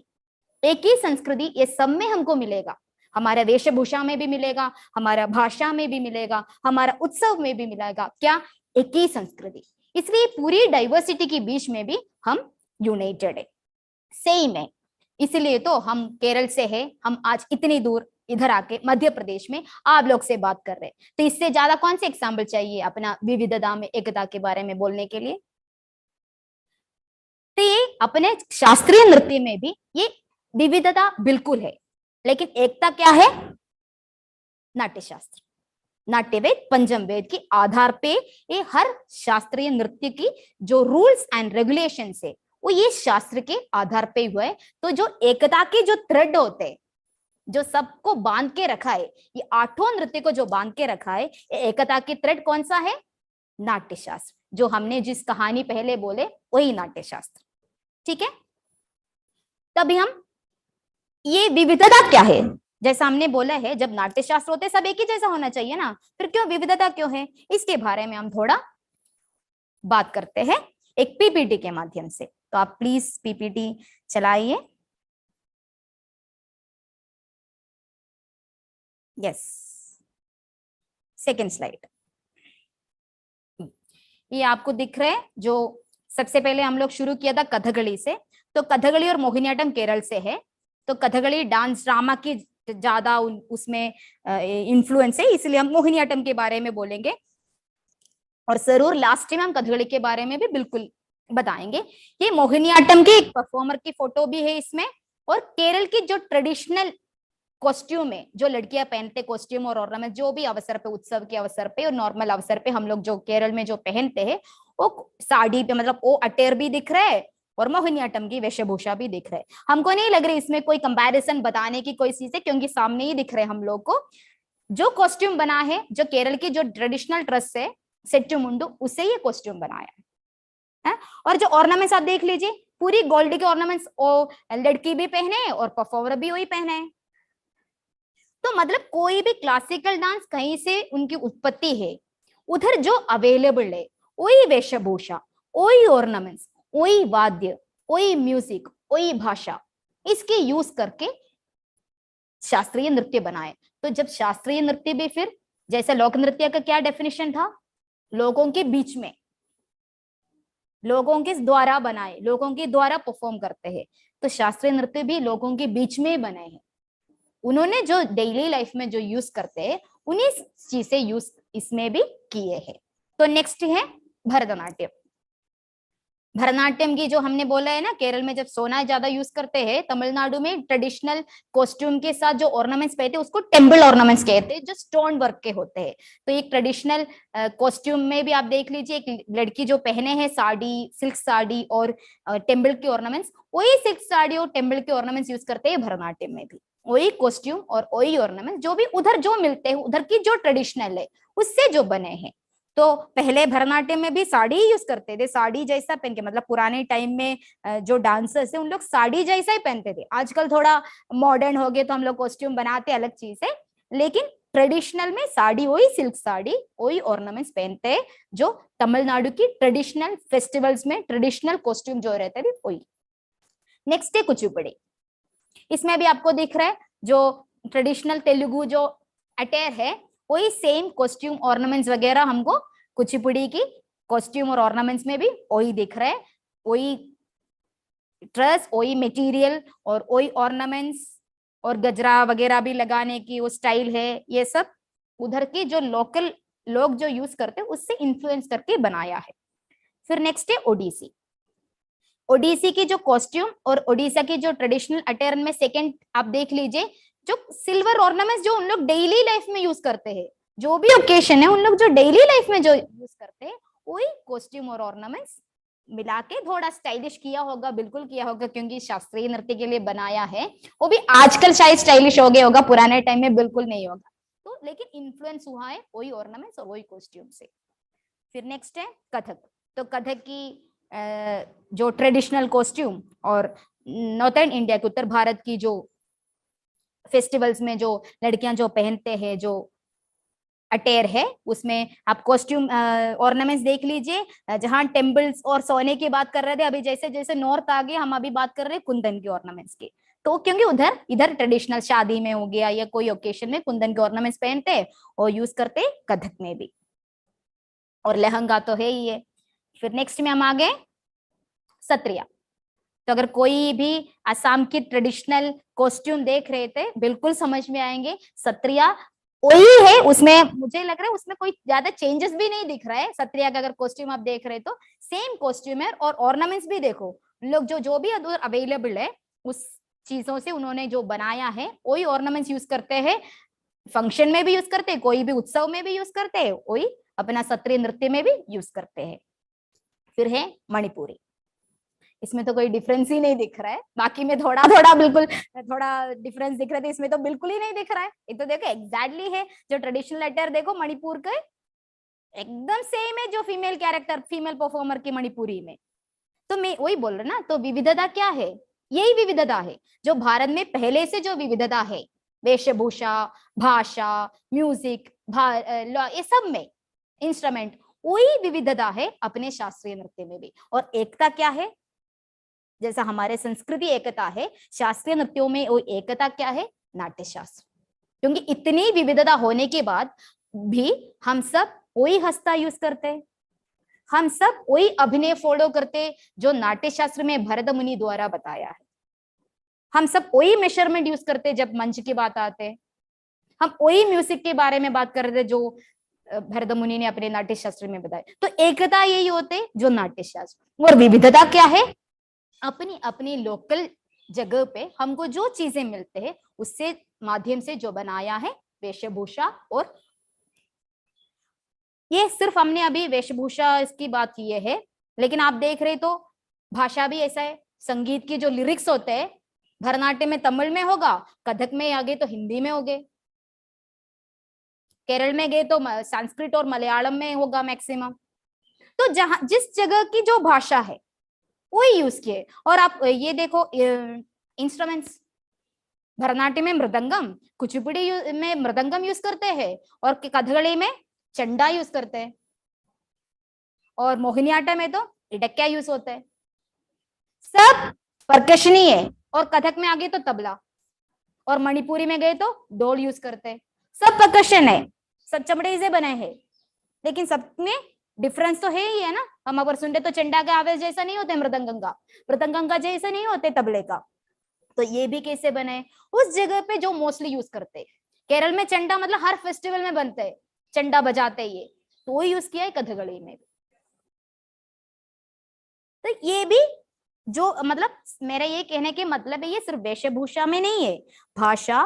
एक ही संस्कृति ये सब में हमको मिलेगा। हमारा वेशभूषा में भी मिलेगा, हमारा भाषा में भी मिलेगा, हमारा उत्सव में भी मिलेगा। क्या? एक ही संस्कृति। इसलिए पूरी डाइवर्सिटी के बीच में भी हम यूनाइटेड है, सेम है। इसलिए तो हम केरल से है, हम आज इतनी दूर इधर आके मध्य प्रदेश में आप लोग से बात कर रहे हैं। तो इससे ज्यादा कौन से एग्जाम्पल चाहिए अपना विविधता में एकता के बारे में बोलने के लिए? तो ये अपने शास्त्रीय नृत्य में भी ये विविधता बिल्कुल है, लेकिन एकता क्या है? नाट्यशास्त्र, नाट्यवेद, पंचम वेद के आधार पे ये हर शास्त्रीय नृत्य की जो रूल्स एंड रेगुलेशंस है वो ये शास्त्र के आधार पे हुआ है। तो जो एकता के जो थ्रेड होते हैं, जो सबको बांध के रखा है, ये 8 नृत्य को जो बांध के रखा है, एकता की थ्रेड कौन सा है? नाट्यशास्त्र। जो हमने जिस कहानी पहले बोले वही नाट्यशास्त्र। ठीक है, तभी हम ये विविधता क्या है, जैसा हमने बोला है जब नाट्यशास्त्र होते सब एक ही जैसा होना चाहिए ना, फिर क्यों विविधता क्यों है? इसके बारे में हम थोड़ा बात करते हैं एक पीपीटी के माध्यम से। तो आप प्लीज पीपीटी चलाइए। Yes, second slide. ये आपको दिख रहा है, जो सबसे पहले हम लोग शुरू किया था कथकली से। तो कथकली और मोहिनीअट्टम केरल से है। तो कथकली डांस ड्रामा की ज्यादा उसमें इन्फ्लुएंस है, इसलिए हम मोहिनीअट्टम के बारे में बोलेंगे। और जरूर लास्ट में हम कथकली के बारे में भी बिल्कुल बताएंगे। ये मोहिनीअट्टम के एक परफॉर्मर की फोटो भी है इसमें। और केरल की जो ट्रेडिशनल कॉस्ट्यूम है, जो लड़कियां पहनते कॉस्ट्यूम और ऑर्नामेंट, जो भी अवसर पे, उत्सव के अवसर पे और नॉर्मल अवसर पे हम लोग जो केरल में जो पहनते हैं, वो साड़ी पे मतलब वो अटेर भी दिख रहा है और मोहिनीअट्टम की वेशभूषा भी दिख रहा है। हमको नहीं लग रही इसमें कोई कंपैरिजन बताने की कोई चीज है, क्योंकि सामने ही दिख रहे हैं हम लोग को। जो कॉस्ट्यूम बना है, जो केरल की जो ट्रेडिशनल ड्रेस है सेट्टू मुंडू, उसे ये कॉस्ट्यूम बनाया है। और जो ऑर्नामेंट्स आप देख लीजिए, पूरी गोल्ड के ऑर्नामेंट्स लड़की भी पहने हैं और परफॉर्मर भी वही पहने हैं। तो मतलब कोई भी क्लासिकल डांस कहीं से उनकी उत्पत्ति है, उधर जो अवेलेबल है वही वेशभूषा, वही ऑर्नामेंट्स, वही वाद्य, वही म्यूजिक, वही भाषा, इसके यूज करके शास्त्रीय नृत्य बनाए। तो जब शास्त्रीय नृत्य भी, फिर जैसे लोक नृत्य का क्या डेफिनेशन था, लोगों के बीच में, लोगों के द्वारा बनाए, लोगों के द्वारा परफॉर्म करते हैं। तो शास्त्रीय नृत्य भी लोगों के बीच में बने हैं। उन्होंने जो डेली लाइफ में जो यूज करते हैं, उन्हीं चीज से यूज इसमें भी किए हैं। तो नेक्स्ट है भरतनाट्यम। भरतनाट्यम की जो हमने बोला है ना, केरल में जब सोना ज्यादा यूज करते हैं, तमिलनाडु में ट्रेडिशनल कॉस्ट्यूम के साथ जो ऑर्नामेंट्स पहनते हैं उसको टेम्पल ऑर्नामेंट्स कहते हैं, जो स्टोन वर्क के होते हैं। तो एक ट्रेडिशनल कॉस्ट्यूम में भी आप देख लीजिए, एक लड़की जो पहने हैं साड़ी, सिल्क साड़ी और टेम्पल के ऑर्नामेंट्स, वही सिल्क साड़ी और टेम्पल के ऑर्नामेंट्स यूज करते हैं भरतनाट्यम में भी। वही कॉस्ट्यूम और वही ऑर्नामेंट जो भी उधर जो मिलते हैं, उधर की जो ट्रेडिशनल है उससे जो बने हैं। तो पहले भरतनाट्यम में भी साड़ी ही यूज करते थे, साड़ी जैसा पहन के, मतलब पुराने टाइम में जो डांसर्स है उन लोग साड़ी जैसा ही पहनते थे। आजकल थोड़ा मॉडर्न हो गए तो हम लोग कॉस्ट्यूम बनाते, अलग चीज है, लेकिन ट्रेडिशनल में साड़ी, वही सिल्क साड़ी, वही ऑर्नामेंट्स पहनते हैं, जो तमिलनाडु की ट्रेडिशनल फेस्टिवल्स में ट्रेडिशनल कॉस्ट्यूम जो रहते थे वही। नेक्स्ट है कुचिपुड़ी। इसमें भी आपको दिख रहा है जो ट्रेडिशनल तेलुगु जो अटेयर है, वही सेम कॉस्ट्यूम ऑर्नामेंट्स वगैरह हमको कुचिपुड़ी की कॉस्ट्यूम और ऑर्नामेंट्स में भी वही दिख रहा है। वही ड्रेस, वही मटेरियल और वही ऑर्नामेंट्स और गजरा वगैरह भी लगाने की वो स्टाइल है, ये सब उधर के जो लोकल लोग जो यूज करते हैं उससे इन्फ्लुएंस करके बनाया है। फिर नेक्स्ट है ओडिसी। ओडिसी की जो कॉस्ट्यूम और ओडिशा की जो ट्रेडिशनल अटेयर में सेकंड आप देख लीजिए, जो सिल्वर ऑर्नामेंट्स जो उन लोग डेली लाइफ में यूज करते हैं, जो भी ओकेशन है उन लोग जो डेली लाइफ में जो यूज करते हैं, वही कॉस्ट्यूम और ऑर्नामेंट्स मिला के थोड़ा स्टाइलिश किया होगा, बिल्कुल किया होगा, क्योंकि शास्त्रीय नृत्य के लिए बनाया है। वो भी आजकल शायद स्टाइलिश हो गया होगा, पुराने टाइम में बिल्कुल नहीं होगा। तो लेकिन इन्फ्लुएंस हुआ है वही ऑर्नामेंट्स और वही कॉस्ट्यूम से। फिर नेक्स्ट है कथक। तो कथक की जो ट्रेडिशनल कॉस्ट्यूम और नॉर्थर्न इंडिया के, उत्तर भारत की जो फेस्टिवल्स में जो लड़कियां जो पहनते हैं, जो अटेयर है, उसमें आप कॉस्ट्यूम ऑर्नामेंट्स देख लीजिए। जहां टेम्पल्स और सोने की बात कर रहे थे, अभी जैसे जैसे नॉर्थ आ गए, हम अभी बात कर रहे हैं कुंदन के ऑर्नामेंट्स की। तो क्योंकि उधर इधर ट्रेडिशनल शादी में हो गया या कोई ओकेशन में कुंदन के ऑर्नामेंट्स पहनते हैं और यूज करते हैं कथक में भी, और लहंगा तो है ही है। फिर नेक्स्ट में हम आ गए सत्रिया। तो अगर कोई भी असम की ट्रेडिशनल कॉस्ट्यूम देख रहे थे, बिल्कुल समझ में आएंगे सत्रिया वही है। उसमें मुझे लग रहा है उसमें कोई ज्यादा चेंजेस भी नहीं दिख रहा है। सत्रिया का अगर कॉस्ट्यूम आप देख रहे तो सेम कॉस्ट्यूम है, और ऑर्नामेंट्स भी देखो, लोग जो जो भी अवेलेबल है उस चीजों से उन्होंने जो बनाया है वही ऑर्नामेंट्स यूज करते हैं, फंक्शन में भी यूज करते हैं, कोई भी उत्सव में भी यूज करते हैं, वही अपना सत्रीय नृत्य में भी यूज करते हैं। फिर है मणिपुरी। इसमें तो कोई डिफरेंस ही नहीं दिख रहा है, बाकी में थोड़ा थोड़ा बिल्कुल थोड़ा डिफरेंस दिख रहा है, इसमें तो बिल्कुल ही नहीं दिख रहा है। ये तो देखो एग्जैक्टली है, जो ट्रेडिशनल अटेयर देखो मणिपुर के एकदम सेम है, जो फीमेल कैरेक्टर, फीमेल परफॉर्मर की मणिपुरी में। तो मैं वही बोल रहा ना, तो विविधता क्या है, यही विविधता है जो भारत में पहले से जो विविधता है, वेशभूषा, भाषा, म्यूजिक, ये सब में इंस्ट्रूमेंट, वही विविधता है अपने शास्त्रीय नृत्य में भी। और एकता क्या है, जैसा हमारे संस्कृति एकता है, शास्त्रीय नृत्यों में वो एकता क्या है, नाट्य शास्त्र। क्योंकि इतनी विविधता होने के बाद भी हम सब वही हस्ता यूज करते हैं, हम सब वही अभिनय फॉलो करते जो नाट्य शास्त्र में भरत मुनि द्वारा बताया है, हम सब वही मेजरमेंट यूज करते जब मंच की बात आते, हम वही म्यूजिक के बारे में बात कर रहे थे जो भरत मुनि ने अपने नाट्य शास्त्र में बताया। तो एकता यही होते जो नाट्य शास्त्र, और विविधता क्या है, अपनी अपनी लोकल जगह पे हमको जो चीजें मिलते हैं उससे माध्यम से जो बनाया है वेशभूषा। और ये सिर्फ हमने अभी वेशभूषा इसकी बात की है, लेकिन आप देख रहे तो भाषा भी ऐसा है। संगीत की जो लिरिक्स होते हैं भरतनाट्यम में तमिल में होगा, कथक में आगे तो हिंदी में होगे, केरल में गए तो संस्कृत और मलयालम में होगा मैक्सिमम। तो जहां जिस जगह की जो भाषा है वही यूज किए। और आप ये देखो इंस्ट्रूमेंट्स, भरतनाट्यम में मृदंगम, कुचिपुड़ी में मृदंगम यूज करते हैं और कथकली में चंडा यूज करते हैं, और मोहिनीअट्टम में तो इडक्का यूज होता है। सब परकशनी है। और कथक में आगे तो तबला, और मणिपुरी में गए तो ढोल यूज करते हैं। सब परकशन है, सब चमड़े से बने हैं, लेकिन सब में डिफरेंस तो है ही है ना। हम अगर सुनते तो चंडा का आवाज जैसा नहीं होते, मृदंगम का जैसा नहीं होते तबले का। तो ये भी कैसे बने उस जगह पे जो मोस्टली यूज करते। केरल में चंडा मतलब हर फेस्टिवल में बनते हैं, चंडा बजाते ये, तो यूज किया है कथकली में। तो ये भी जो मतलब मेरा ये कहने के मतलब है, ये सिर्फ वेशभूषा में नहीं है, भाषा,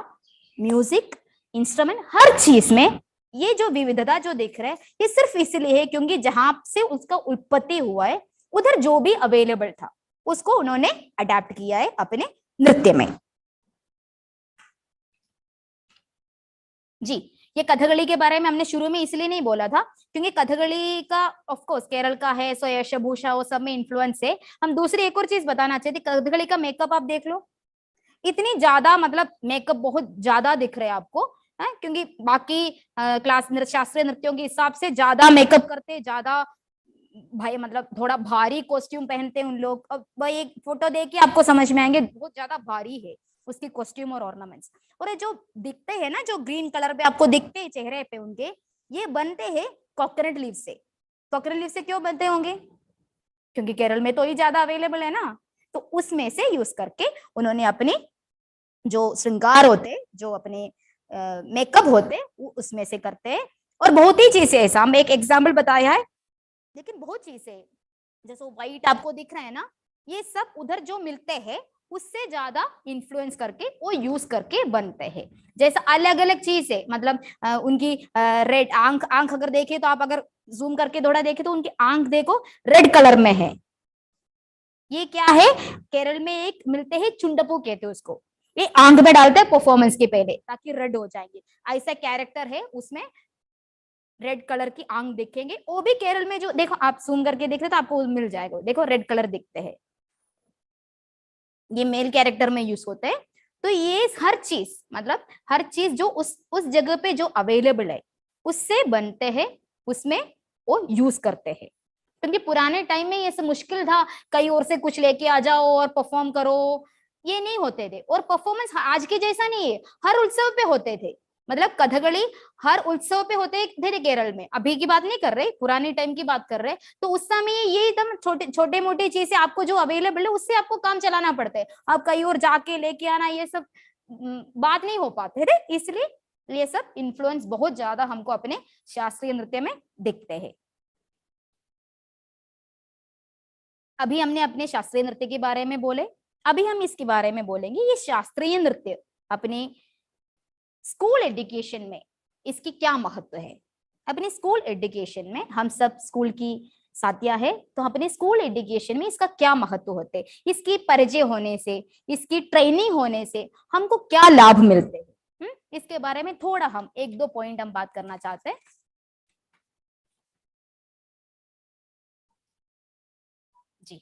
म्यूजिक, इंस्ट्रूमेंट, हर चीज में ये जो विविधता जो दिख रहा है ये सिर्फ इसलिए है क्योंकि जहां से उसका उत्पत्ति हुआ है उधर जो भी अवेलेबल था उसको उन्होंने अडेप्ट किया है अपने नृत्य में। जी, ये कथकली के बारे में हमने शुरू में इसलिए नहीं बोला था क्योंकि कथकली का ऑफ कोर्स केरल का है, सो वेशभूषा वो सब में इन्फ्लुएंस है। हम दूसरी एक और चीज बताना चाहते, कथकली का मेकअप आप देख लो, इतनी ज्यादा मतलब मेकअप बहुत ज्यादा दिख रहे हैं आपको है, क्योंकि बाकी क्लास शास्त्रीय नृत्यों के हिसाब से ज्यादा मेकअप करते, ज्यादा भाई मतलब थोड़ा भारी कॉस्ट्यूम पहनते हैं उन लोग। अब भाई एक फोटो देख के आपको समझ में आएंगे बहुत ज्यादा भारी है उसकी कॉस्ट्यूम और ऑर्नामेंट्स। और ये जो दिखते हैं ना, जो ग्रीन कलर पे आपको दिखते हैं चेहरे पे उनके, ये बनते हैं कोकोनट लीव से। कोकोनट लीव से क्यों बनते होंगे? क्योंकि केरल में तो ही ज्यादा अवेलेबल है ना, तो उसमें से यूज करके उन्होंने अपनी जो श्रृंगार होते, जो अपने मेकअप होते वो उसमें से करते हैं। और बहुत ही चीजें ऐसा, हम एक एग्जाम्पल बताया है, लेकिन बहुत चीजें जैसे व्हाइट आपको दिख रहा है ना, ये सब उधर जो मिलते हैं उससे ज्यादा इन्फ्लुएंस करके वो यूज करके बनते हैं। जैसा अलग अलग चीज है, मतलब उनकी रेड आंख, आंख अगर देखे तो आप अगर जूम करके थोड़ा देखे तो उनकी आंख देखो रेड कलर में है। ये क्या है? केरल में एक मिलते हैं चुंडपू कहते हैं उसको, ये आंख में डालते हैं परफॉर्मेंस के पहले ताकि रेड हो जाएंगे। ऐसा कैरेक्टर है उसमें रेड कलर की आंख दिखेंगे। वो भी केरल में जो देखो आप जूम करके देख रहे तो आपको मिल जाएगा, देखो रेड कलर दिखते हैं, ये मेल कैरेक्टर में यूज होते हैं। तो ये हर चीज मतलब हर चीज जो उस जगह पे जो अवेलेबल है उससे बनते हैं, उसमें वो यूज करते हैं। क्योंकि पुराने टाइम में ये सब मुश्किल था, कहीं और से कुछ लेके आ जाओ और परफॉर्म करो, ये नहीं होते थे। और परफॉर्मेंस आज के जैसा नहीं है, हर उत्सव पे होते थे, मतलब कथकली हर उत्सव पे होते थे केरल में। अभी की बात नहीं कर रहे, पुराने टाइम की बात कर रहे। तो उस समय ये एकदम छोटे छोटे मोटे चीजें आपको जो अवेलेबल है उससे आपको काम चलाना पड़ता है। अब कहीं और जाके लेके आना ये सब बात नहीं हो पाते थे, इसलिए ये सब इन्फ्लुएंस बहुत ज्यादा हमको अपने शास्त्रीय नृत्य में दिखते हैं। अभी हमने अपने शास्त्रीय नृत्य के बारे में बोले, अभी हम इसके बारे में बोलेंगे ये शास्त्रीय नृत्य अपने स्कूल एजुकेशन में इसकी क्या महत्व है। अपने स्कूल एजुकेशन में हम सब स्कूल की साथिया है, तो अपने स्कूल एजुकेशन में इसका क्या महत्व होते हैं, इसकी परिचय होने से, इसकी ट्रेनिंग होने से हमको क्या लाभ मिलते हैं, इसके बारे में थोड़ा हम एक दो पॉइंट हम बात करना चाहते हैं। जी,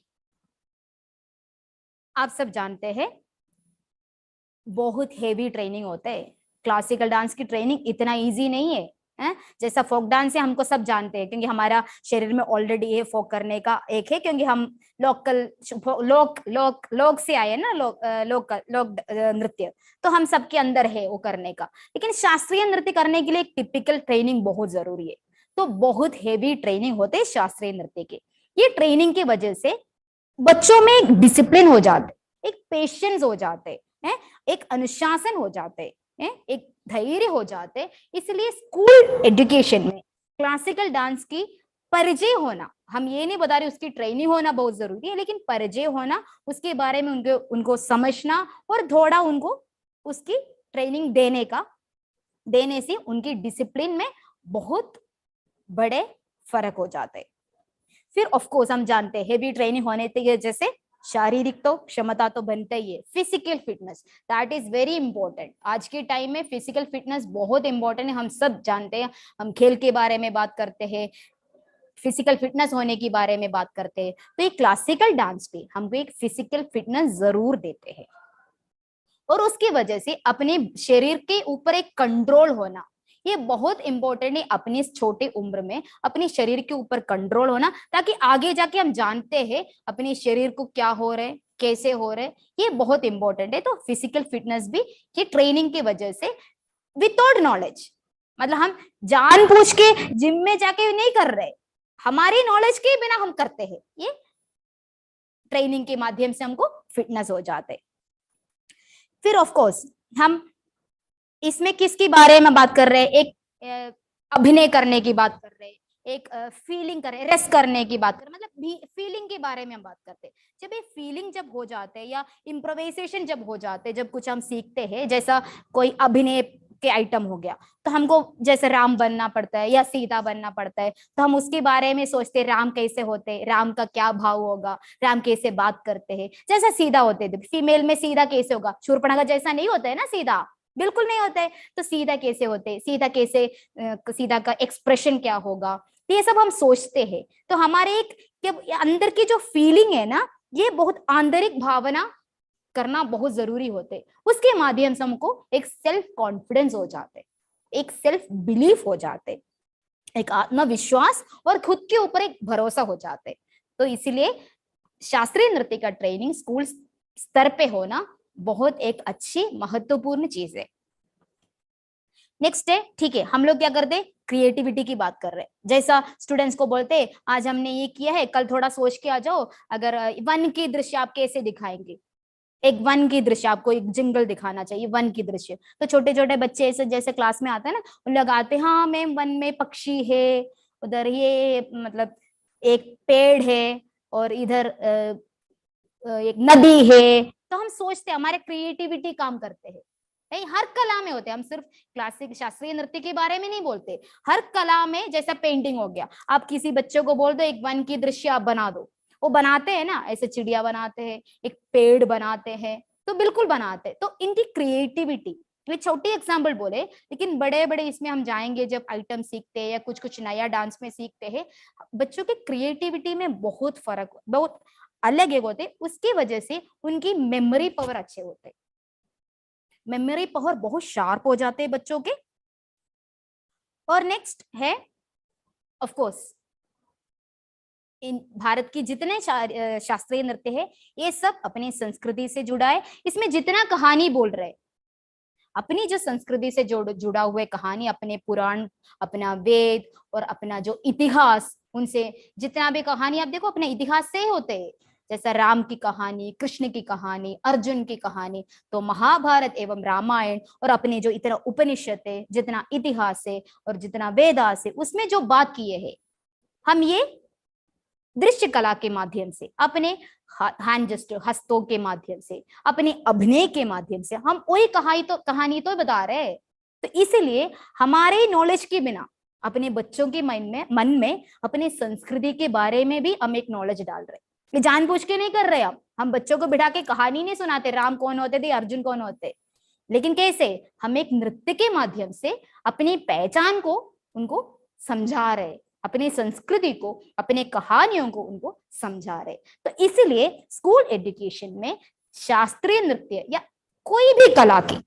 आप सब जानते हैं बहुत हेवी ट्रेनिंग होता है, क्लासिकल डांस की ट्रेनिंग इतना इजी नहीं है, जैसा फोक डांस है हमको सब जानते हैं क्योंकि हमारा शरीर में ऑलरेडी ये फोक करने का एक है, क्योंकि हम लोकल लोक से आए ना, लोक नृत्य, तो हम सबके अंदर है वो करने का। लेकिन शास्त्रीय नृत्य करने के लिए एक टिपिकल ट्रेनिंग बहुत जरूरी है, तो बहुत हेवी ट्रेनिंग होते है शास्त्रीय नृत्य के। ये ट्रेनिंग की वजह से बच्चों में एक डिसिप्लिन हो जाते, एक पेशेंस हो जाते हैं, एक अनुशासन हो जाते हैं, एक धैर्य हो जाते। इसलिए स्कूल एजुकेशन में क्लासिकल डांस की परिचय होना, हम ये नहीं बता रहे उसकी ट्रेनिंग होना बहुत जरूरी है, लेकिन परिचय होना, उसके बारे में उनको समझना और थोड़ा उनको उसकी ट्रेनिंग देने से उनकी डिसिप्लिन में बहुत बड़े फर्क हो जाते। फिर ऑफ कोर्स हम जानते हैं हेवी ट्रेनिंग होने की वजह से शारीरिक तो क्षमता तो बनता ही है, physical fitness that is very important. आज के टाइम में फिजिकल फिटनेस बहुत इंपॉर्टेंट है, हम सब जानते हैं। हम खेल के बारे में बात करते हैं, फिजिकल फिटनेस होने के बारे में बात करते हैं, तो ये क्लासिकल डांस पे हमको एक फिजिकल फिटनेस जरूर देते हैं। और उसकी वजह से अपने शरीर के ऊपर एक कंट्रोल होना, ये बहुत इंपॉर्टेंट है अपनी छोटी उम्र में अपने शरीर के ऊपर कंट्रोल होना, ताकि आगे जाके हम जानते हैं अपने शरीर को क्या हो रहा है, कैसे हो रहे, ये बहुत इंपॉर्टेंट है। तो फिजिकल फिटनेस भी ये ट्रेनिंग की वजह से विदाउट नॉलेज, मतलब हम जानबूझ के जिम में जाके नहीं कर रहे, हमारी नॉलेज के बिना हम करते हैं, ये ट्रेनिंग के माध्यम से हमको फिटनेस हो जाते। फिर ऑफ कोर्स हम इसमें किसकी बारे में बात कर रहे हैं, एक अभिनय करने की बात कर रहे हैं, एक फीलिंग कर रहे हैं, रेस्ट करने की बात कर रहे हैं, मतलब फीलिंग के बारे में हम बात करते हैं। जब ये फीलिंग जब हो जाते हैं या इम्प्रोवाइजेशन जब हो जाते हैं, जब कुछ हम सीखते हैं, जैसा कोई अभिनय के आइटम हो गया, तो हमको जैसे राम बनना पड़ता है या सीता बनना पड़ता है, तो हम उसके बारे में सोचते हैं राम कैसे होते हैं, राम का क्या भाव होगा, राम कैसे बात करते हैं। जैसा सीधा होते थे, फीमेल में सीधा कैसे होगा, शूर्पणखा जैसा नहीं होता है ना सीधा, बिल्कुल नहीं होता है। तो सीधा कैसे होते, सीधा कैसे, सीधा का एक्सप्रेशन क्या होगा, तो ये सब हम सोचते हैं। तो हमारे एक अंदर की जो फीलिंग है ना, ये बहुत आंतरिक भावना करना बहुत जरूरी होते, उसके माध्यम से हमको एक सेल्फ कॉन्फिडेंस हो जाते, एक सेल्फ बिलीफ हो जाते, एक आत्मविश्वास और खुद के ऊपर एक भरोसा हो जाते। तो इसलिए शास्त्रीय नृत्य का ट्रेनिंग स्कूल स्तर पे होना बहुत एक अच्छी महत्वपूर्ण चीज है। नेक्स्ट है, ठीक है, हम लोग क्या करते, क्रिएटिविटी की बात कर रहे हैं। जैसा स्टूडेंट्स को बोलते आज हमने ये किया है, कल थोड़ा सोच के आ जाओ, अगर वन की दृश्य आप कैसे दिखाएंगे, एक वन की दृश्य, आपको एक जिंगल दिखाना चाहिए वन की दृश्य। तो छोटे छोटे बच्चे ऐसे जैसे क्लास में आते हैं ना, उन लोग आते हैं, हाँ मैम वन में पक्षी है, उधर ये मतलब एक पेड़ है, और इधर एक नदी है। तो हम सोचते हैं, हमारे क्रिएटिविटी काम करते हैं। नहीं, हर कला में होते हैं, हम सिर्फ क्लासिक शास्त्रीय नृत्य के बारे में नहीं बोलते, हर कला में। जैसा पेंटिंग हो गया, आप किसी बच्चे को बोल दो एक वन की दृश्य आप बना दो, वो बनाते हैं ना, ऐसे चिड़िया बनाते हैं, एक पेड़ बनाते हैं, तो बिल्कुल बनाते हैं। तो इनकी क्रिएटिविटी, ये छोटी एग्जाम्पल बोले, लेकिन बड़े बड़े इसमें हम जाएंगे जब आइटम सीखते हैं या कुछ कुछ नया डांस में सीखते हैं, बच्चों की क्रिएटिविटी में बहुत फर्क, बहुत अलग एक होते, उसकी वजह से उनकी मेमोरी पावर अच्छे होते, मेमोरी पावर बहुत शार्प हो जाते हैं बच्चों के। और नेक्स्ट है ऑफ कोर्स, इन भारत की जितने शास्त्रीय नृत्य है, ये सब अपनी संस्कृति से जुड़ा है। इसमें जितना कहानी बोल रहे, अपनी जो संस्कृति से जुड़ा हुए कहानी, अपने पुराण, अपना वेद और अपना जो इतिहास, उनसे जितना भी कहानी आप देखो अपने इतिहास से ही होते हैं। जैसा राम की कहानी, कृष्ण की कहानी, अर्जुन की कहानी, तो महाभारत एवं रामायण और अपने जो इतना उपनिषद है, जितना इतिहास है और जितना वेदास है, उसमें जो बात किए है, हम ये दृश्य कला के माध्यम से, अपने हैंड जेस्चर, हस्तों के माध्यम से, अपने अभिनय के माध्यम से हम वही कहानी तो बता रहे हैं। तो इसीलिए हमारे नॉलेज के बिना अपने बच्चों के मन में अपने संस्कृति के बारे में भी हम एक नॉलेज डाल रहे, ये जानबूझ के नहीं कर रहे। हम बच्चों को बिठा के कहानी नहीं सुनाते, राम कौन होते थे, अर्जुन कौन होते, लेकिन कैसे हम एक नृत्य के माध्यम से अपनी पहचान को उनको समझा रहे, अपनी संस्कृति को, अपने कहानियों को उनको समझा रहे। तो इसीलिए स्कूल एजुकेशन में शास्त्रीय नृत्य या कोई भी कला की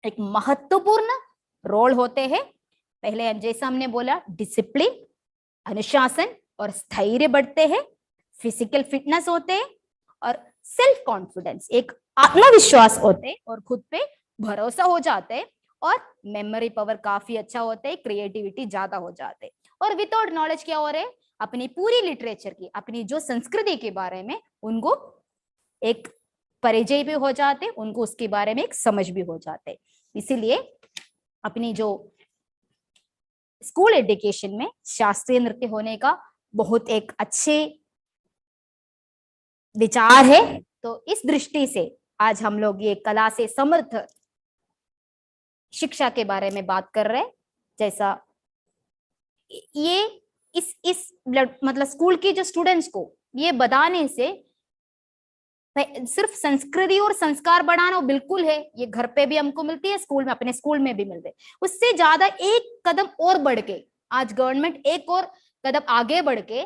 एक महत्वपूर्ण रोल होते हैं। पहले जैसा हमने बोला, डिसिप्लिन, अनुशासन और स्थैर्य बढ़ते हैं, फिजिकल फिटनेस होते हैं और सेल्फ कॉन्फिडेंस, एक आत्मविश्वास होते हैं और खुद पे भरोसा हो जाते हैं, और मेमोरी पावर काफी अच्छा होता है, क्रिएटिविटी ज्यादा हो जाते हैं। और विदाउट नॉलेज क्या हो रहे, अपनी पूरी लिटरेचर की, अपनी जो संस्कृति के बारे में उनको एक परिचय भी हो जाते, उनको उसके बारे में एक समझ भी हो जाते। इसीलिए अपनी जो स्कूल एजुकेशन में शास्त्रीय नृत्य होने का बहुत एक अच्छे विचार है। तो इस दृष्टि से आज हम लोग ये कला से समृद्ध शिक्षा के बारे में बात कर रहे हैं। जैसा ये इस मतलब स्कूल के जो स्टूडेंट्स को ये बताने से सिर्फ संस्कृति और संस्कार बढ़ाना बिल्कुल है, ये घर पे भी हमको मिलती है, स्कूल में अपने स्कूल में भी मिलते हैं। उससे ज्यादा एक कदम और बढ़ के आज गवर्नमेंट एक और कदम आगे बढ़ के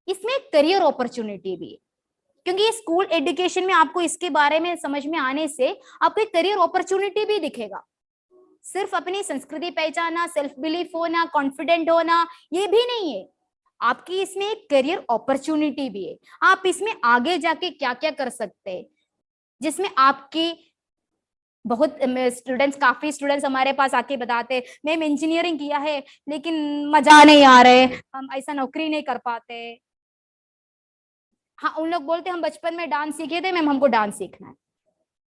इसमें करियर अपॉर्चुनिटी भी है, क्योंकि ये स्कूल एजुकेशन में आपको इसके बारे में समझ में आने से आपको एक करियर अपॉर्चुनिटी भी दिखेगा। सिर्फ अपनी संस्कृति पहचाना, सेल्फ बिलीफ होना, कॉन्फिडेंट होना ये भी नहीं है, आपकी इसमें एक करियर अपॉर्चुनिटी भी है। आप इसमें आगे जाके क्या क्या कर सकते हैं, जिसमें आपकी बहुत स्टूडेंट्स, काफी स्टूडेंट्स हमारे पास आके बताते मैम इंजीनियरिंग किया है लेकिन मजा नहीं आ रहे, हम ऐसा नौकरी नहीं कर पाते। हाँ, उन लोग बोलते हम बचपन में डांस सीखे थे मैम, हमको डांस सीखना है।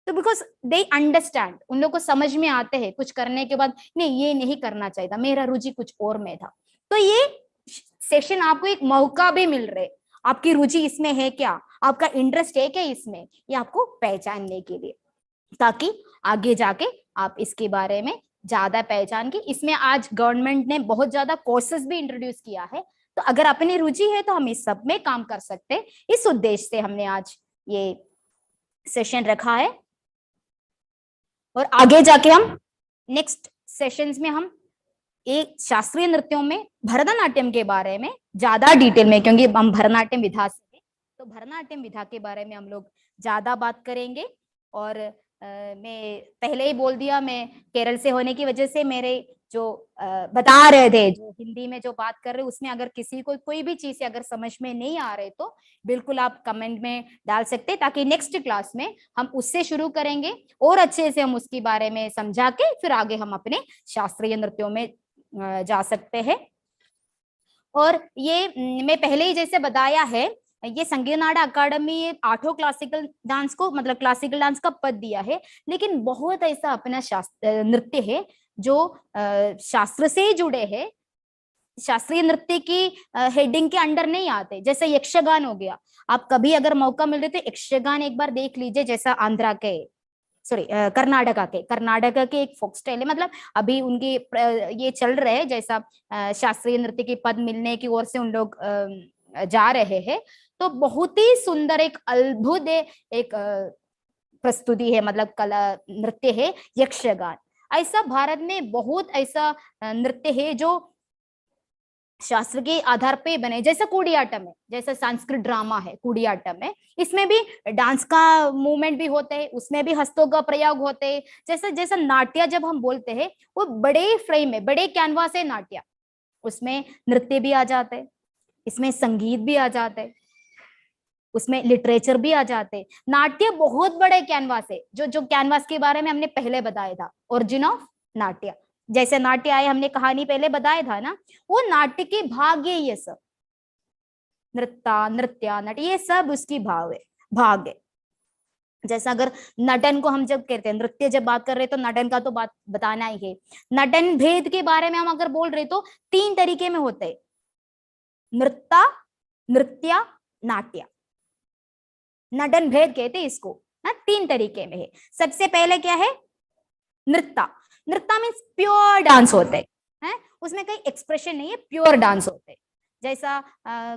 तो बिकॉज दे अंडरस्टैंड, उन लोग को समझ में आते हैं कुछ करने के बाद नहीं ये नहीं करना चाहिए था, मेरा रुचि कुछ और में था। तो ये सेशन आपको एक मौका भी मिल रहे, आपकी रुचि इसमें है क्या, आपका इंटरेस्ट है क्या इसमें, ये आपको पहचानने के लिए, ताकि आगे जाके आप इसके बारे में ज्यादा पहचान के। इसमें आज गवर्नमेंट ने बहुत ज्यादा कोर्सेज भी इंट्रोड्यूस किया है, तो अगर अपनी रुचि है तो हम इस सब में काम कर सकते हैं। इस उद्देश्य से हमने आज ये सेशन रखा है, और आगे जाके हम नेक्स्ट सेशंस में हम एक शास्त्रीय नृत्यों में भरतनाट्यम के बारे में ज्यादा डिटेल में, क्योंकि हम भरतनाट्यम विधा से, तो भरतनाट्यम विधा के बारे में हम लोग ज्यादा बात करेंगे। और मैं पहले ही बोल दिया, मैं केरल से होने की वजह से मेरे जो बता रहे थे, जो हिंदी में जो बात कर रहे उसमें अगर किसी को कोई भी चीज अगर समझ में नहीं आ रहे तो बिल्कुल आप कमेंट में डाल सकते हैं, ताकि नेक्स्ट क्लास में हम उससे शुरू करेंगे और अच्छे से हम उसके बारे में समझा के फिर आगे हम अपने शास्त्रीय नृत्यों में जा सकते हैं। और ये मैं पहले ही जैसे बताया है, ये संगीत नाट्य अकादमी 8 क्लासिकल डांस को मतलब क्लासिकल डांस का पद दिया है, लेकिन बहुत ऐसा अपना शास्त्र नृत्य है जो शास्त्र से जुड़े हैं, शास्त्रीय नृत्य की हेडिंग के अंडर नहीं आते। जैसे यक्षगान हो गया, आप कभी अगर मौका मिले तो यक्षगान एक बार देख लीजिए, जैसा आंध्रा के कर्नाटका के एक फोक स्टाइल है, मतलब अभी उनकी ये चल रहे हैं, जैसा शास्त्रीय नृत्य की पद मिलने की ओर से उन लोग जा रहे हैं। तो बहुत ही सुंदर एक अद्भुत एक प्रस्तुति है, मतलब कला नृत्य है यक्षगान। ऐसा भारत में बहुत ऐसा नृत्य है जो शास्त्र के आधार पे बने, जैसा कूडियाट्टम है, जैसा संस्कृत ड्रामा है कूडियाट्टम है, इसमें भी डांस का मूवमेंट भी होते हैं, उसमें भी हस्तों का प्रयोग होते हैं। जैसा जैसा नाट्य जब हम बोलते हैं वो बड़े फ्रेम है, बड़े कैनवास है नाट्य, उसमें नृत्य भी आ जाते हैं, इसमें संगीत भी आ जाते हैं, उसमें लिटरेचर भी आ जाते हैं। नाट्य बहुत बड़े कैनवास है, जो कैनवास के बारे में हमने पहले बताया था, ओरिजिन ऑफ नाट्य, जैसे नाट्य आए हमने कहानी पहले बताया था ना, वो नाट्य के भाग है, ये सब नृत्य नाट्य ये सब उसकी भाग है। जैसा अगर नटन को हम जब कहते हैं, नृत्य जब बात कर रहे तो नटन का तो बात बताना ही है। नटन भेद के बारे में हम अगर बोल रहे तो 3 तरीके में होते हैं, नृत्य नाट्य, नटन भेद कहते हैं इसको ना, 3 तरीके में है। सबसे पहले क्या है, नृत्य। नृत्य मीन्स प्योर डांस होते हैं, उसमें कहीं एक्सप्रेशन नहीं है, प्योर डांस होते हैं। जैसा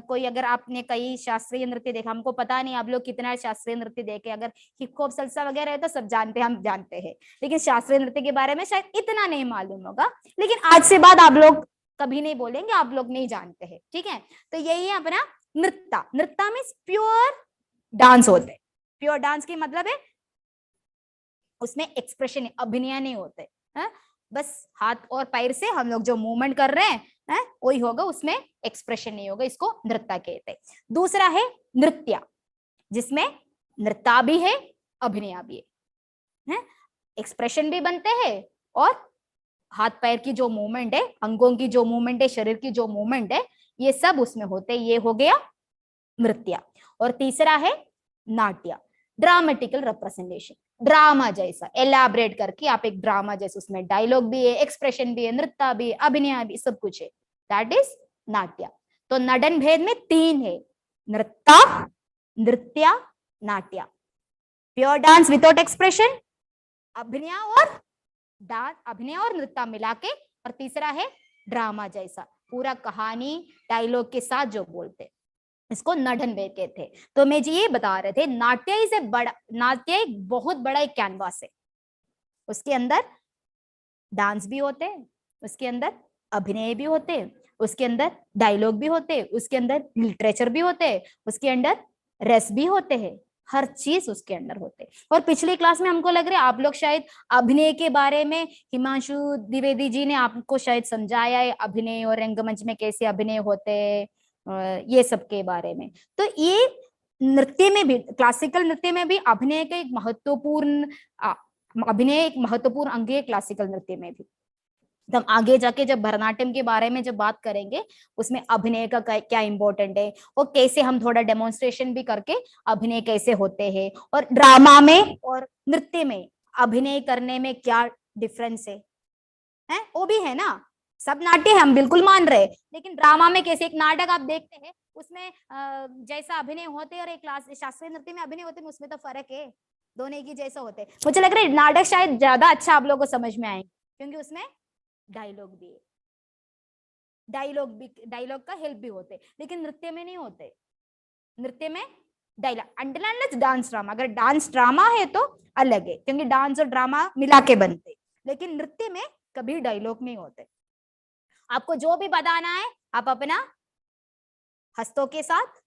कोई अगर आपने कई शास्त्रीय नृत्य देखा, हमको पता नहीं आप लोग कितना शास्त्रीय नृत्य देखे, अगर हिप हॉप सल्सा वगैरह है तो सब जानते हैं, हम जानते हैं, लेकिन शास्त्रीय नृत्य के बारे में शायद इतना नहीं मालूम होगा। लेकिन आज से बाद आप लोग कभी नहीं बोलेंगे आप लोग नहीं जानते हैं, ठीक है। तो यही है अपना नृत्य। नृत्य मीन्स प्योर डांस होते हैं। प्योर डांस की मतलब है उसमें एक्सप्रेशन अभिनय नहीं होते, बस हाथ और पैर से हम लोग जो मूवमेंट कर रहे हैं वही होगा, उसमें एक्सप्रेशन नहीं होगा, इसको नृत्य कहते हैं। दूसरा है नृत्य, जिसमें नृत्य भी है अभिनय भी है, एक्सप्रेशन भी बनते हैं और हाथ पैर की जो मूवमेंट है, अंगों की जो मूवमेंट है, शरीर की जो मूवमेंट है, ये सब उसमें होते हैं, ये हो गया नृत्य। और तीसरा है नाट्य, ड्रामेटिकल रिप्रेजेंटेशन। ड्रामा जैसा एलाबरेट करके आप एक ड्रामा जैसे, उसमें डायलॉग भी है, एक्सप्रेशन भी है, नृत्य भी है, अभिनय भी, सब कुछ है, दैट इज नाट्य। तो नडन भेद में 3 है, नृत्य, नृत्य, नाट्य। प्योर डांस विदाउट एक्सप्रेशन, अभिनय और डांस, अभिनय और नृत्य मिला के, और तीसरा है ड्रामा जैसा, पूरा कहानी डायलॉग के साथ जो बोलते, इसको नडन भेद कहते हैं। तो मैं जी ये बता रहे थे, नाट्य इसे बड़ा, नाट्य एक बहुत बड़ा एक कैनवास है, उसके अंदर डांस भी होते हैं, उसके अंदर अभिनय भी होते हैं, उसके अंदर डायलॉग भी होते हैं, उसके अंदर लिटरेचर भी होते हैं, उसके अंदर रस भी होते हैं, हर चीज उसके अंदर होते हैं। और पिछली क्लास में हमको लग रहा है आप लोग शायद अभिनय के बारे में हिमांशु द्विवेदी जी ने आपको शायद समझाया है, अभिनय और रंगमंच में कैसे अभिनय होते हैं, ये सब के बारे में। तो ये नृत्य में भी, क्लासिकल नृत्य में भी अभिनय का एक महत्वपूर्ण, अभिनय एक महत्वपूर्ण अंग है क्लासिकल नृत्य में भी। हम आगे जाके जब भरतनाट्यम के बारे में जब बात करेंगे, उसमें अभिनय का क्या इंपॉर्टेंट है, और कैसे हम थोड़ा डेमोन्स्ट्रेशन भी करके अभिनय कैसे होते हैं, और ड्रामा में और नृत्य में अभिनय करने में क्या डिफरेंस है, वो भी है ना। सब नाट्य हम बिल्कुल मान रहे, लेकिन ड्रामा में कैसे, एक नाटक आप देखते हैं उसमें जैसा अभिनय होते हैं और एक क्लास शास्त्रीय नृत्य में अभिनय होते हैं, उसमें तो फर्क है, दोनों एक ही जैसे होते हैं। मुझे लग रहा है नाटक शायद ज्यादा अच्छा आप लोगों को समझ में आए, क्योंकि उसमें डायलॉग भी है, डायलॉग का हेल्प भी होते, लेकिन नृत्य में नहीं होते। नृत्य में डायलॉग अंडरलाइन डांस ड्रामा, अगर डांस ड्रामा है तो अलग है, क्योंकि डांस और ड्रामा मिला के बनते, लेकिन नृत्य में कभी डायलॉग नहीं होते। आपको जो भी बताना है आप अपना हस्तों के साथ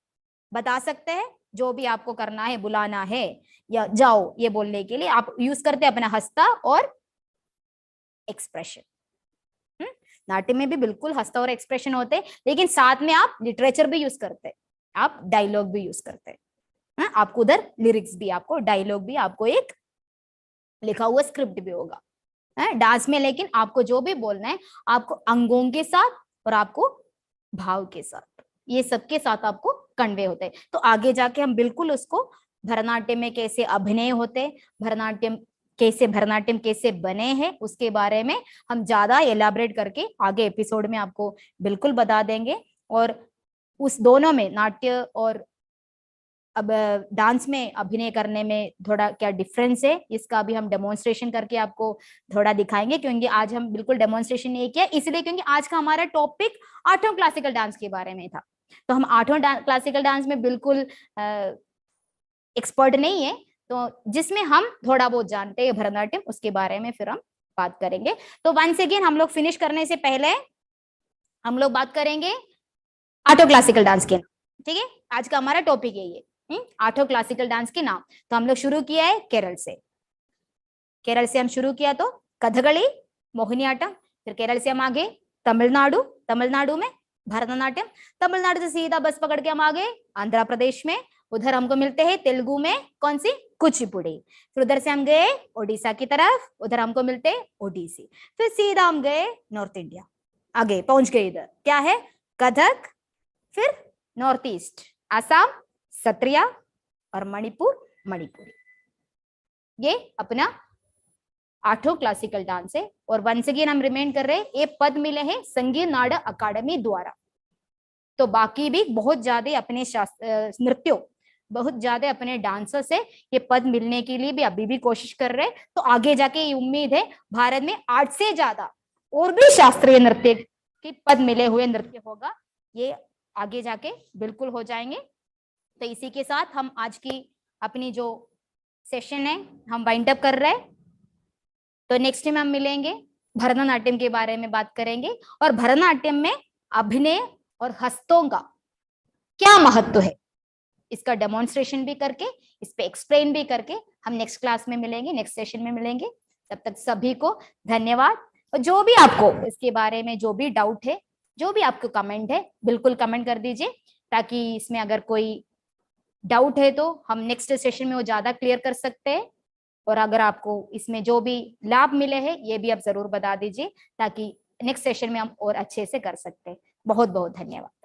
बता सकते हैं, जो भी आपको करना है, बुलाना है या जाओ ये बोलने के लिए आप यूज करते हैं अपना हस्ता और एक्सप्रेशन। नाट्य में भी बिल्कुल हस्ता और एक्सप्रेशन होते हैं, लेकिन साथ में आप लिटरेचर भी यूज करते हैं, आप डायलॉग भी यूज करते हैं, आपको उधर लिरिक्स भी, आपको डायलॉग भी, आपको एक लिखा हुआ स्क्रिप्ट भी होगा डांस में। लेकिन आपको जो भी बोलना है आपको अंगों के साथ और आपको भाव के साथ, ये सबके साथ आपको कन्वे होते हैं। तो आगे जाके हम बिल्कुल उसको भरतनाट्यम में कैसे अभिनय होते, भरतनाट्यम कैसे बने हैं, उसके बारे में हम ज्यादा एलाबरेट करके आगे एपिसोड में आपको बिल्कुल बता देंगे। और उस दोनों में, नाट्य और अब डांस में अभिनय करने में थोड़ा क्या डिफरेंस है, इसका भी हम डेमोन्स्ट्रेशन करके आपको थोड़ा दिखाएंगे, क्योंकि आज हम बिल्कुल डेमोन्स्ट्रेशन नहीं किया, इसलिए क्योंकि आज का हमारा टॉपिक 8वां क्लासिकल डांस के बारे में था। तो हम 8वां क्लासिकल डांस में बिल्कुल एक्सपर्ट नहीं है, तो जिसमें हम थोड़ा बहुत जानते हैं भरतनाट्यम, उसके बारे में फिर हम बात करेंगे। तो वंस अगेन हम लोग फिनिश करने से पहले हम लोग बात करेंगे 8वां क्लासिकल डांस के नाम, ठीक है। आज का हमारा टॉपिक है ये 8वां क्लासिकल डांस के नाम। तो हम लोग शुरू किया है केरल से, केरल से हम शुरू किया तो कथकली, मोहिनीअट्टम, फिर केरल से हम आगे तमिलनाडु, तमिलनाडु में भरतनाट्यम, तमिलनाडु से सीधा बस पकड़ के हम आ गए आंध्र प्रदेश में, उधर हमको मिलते हैं तेलुगु में कौन सी, कुचिपुड़ी। फिर उधर से हम गए ओडिशा की तरफ, उधर हमको मिलते हैं ओडिसी। फिर सीधा हम गए नॉर्थ इंडिया, आगे पहुंच गए इधर क्या है, कथक, फिर नॉर्थ ईस्ट आसाम, सत्रिया, और मणिपुर, मणिपुरी। ये अपना 8वां क्लासिकल डांस है। और वंस अगेन हम रिमेंड कर रहे हैं, ये पद मिले हैं संगीत नाटक अकादमी द्वारा। तो बाकी भी बहुत ज्यादा अपने नृत्यों, बहुत ज्यादा अपने डांसर से ये पद मिलने के लिए भी अभी भी कोशिश कर रहे हैं। तो आगे जाके ये उम्मीद है भारत में 8 से ज्यादा और भी शास्त्रीय नृत्य की पद मिले हुए नृत्य होगा, ये आगे जाके बिल्कुल हो जाएंगे। तो इसी के साथ हम आज की अपनी जो सेशन है हम वाइंड अप कर रहे हैं। तो नेक्स्ट टाइम हम मिलेंगे, भरतनाट्यम के बारे में बात करेंगे, और भरतनाट्यम में अभिनय और हस्तों का क्या महत्व है, इसका डेमोन्स्ट्रेशन भी करके, इस पे एक्सप्लेन भी करके हम नेक्स्ट क्लास में मिलेंगे, नेक्स्ट सेशन में मिलेंगे। तब तक सभी को धन्यवाद। और जो भी आपको इसके बारे में जो भी डाउट है, जो भी आपको कमेंट है, बिल्कुल कमेंट कर दीजिए, ताकि इसमें अगर कोई डाउट है तो हम नेक्स्ट सेशन में वो ज्यादा क्लियर कर सकते हैं। और अगर आपको इसमें जो भी लाभ मिले हैं ये भी आप जरूर बता दीजिए, ताकि नेक्स्ट सेशन में हम और अच्छे से कर सकते हैं। बहुत बहुत धन्यवाद।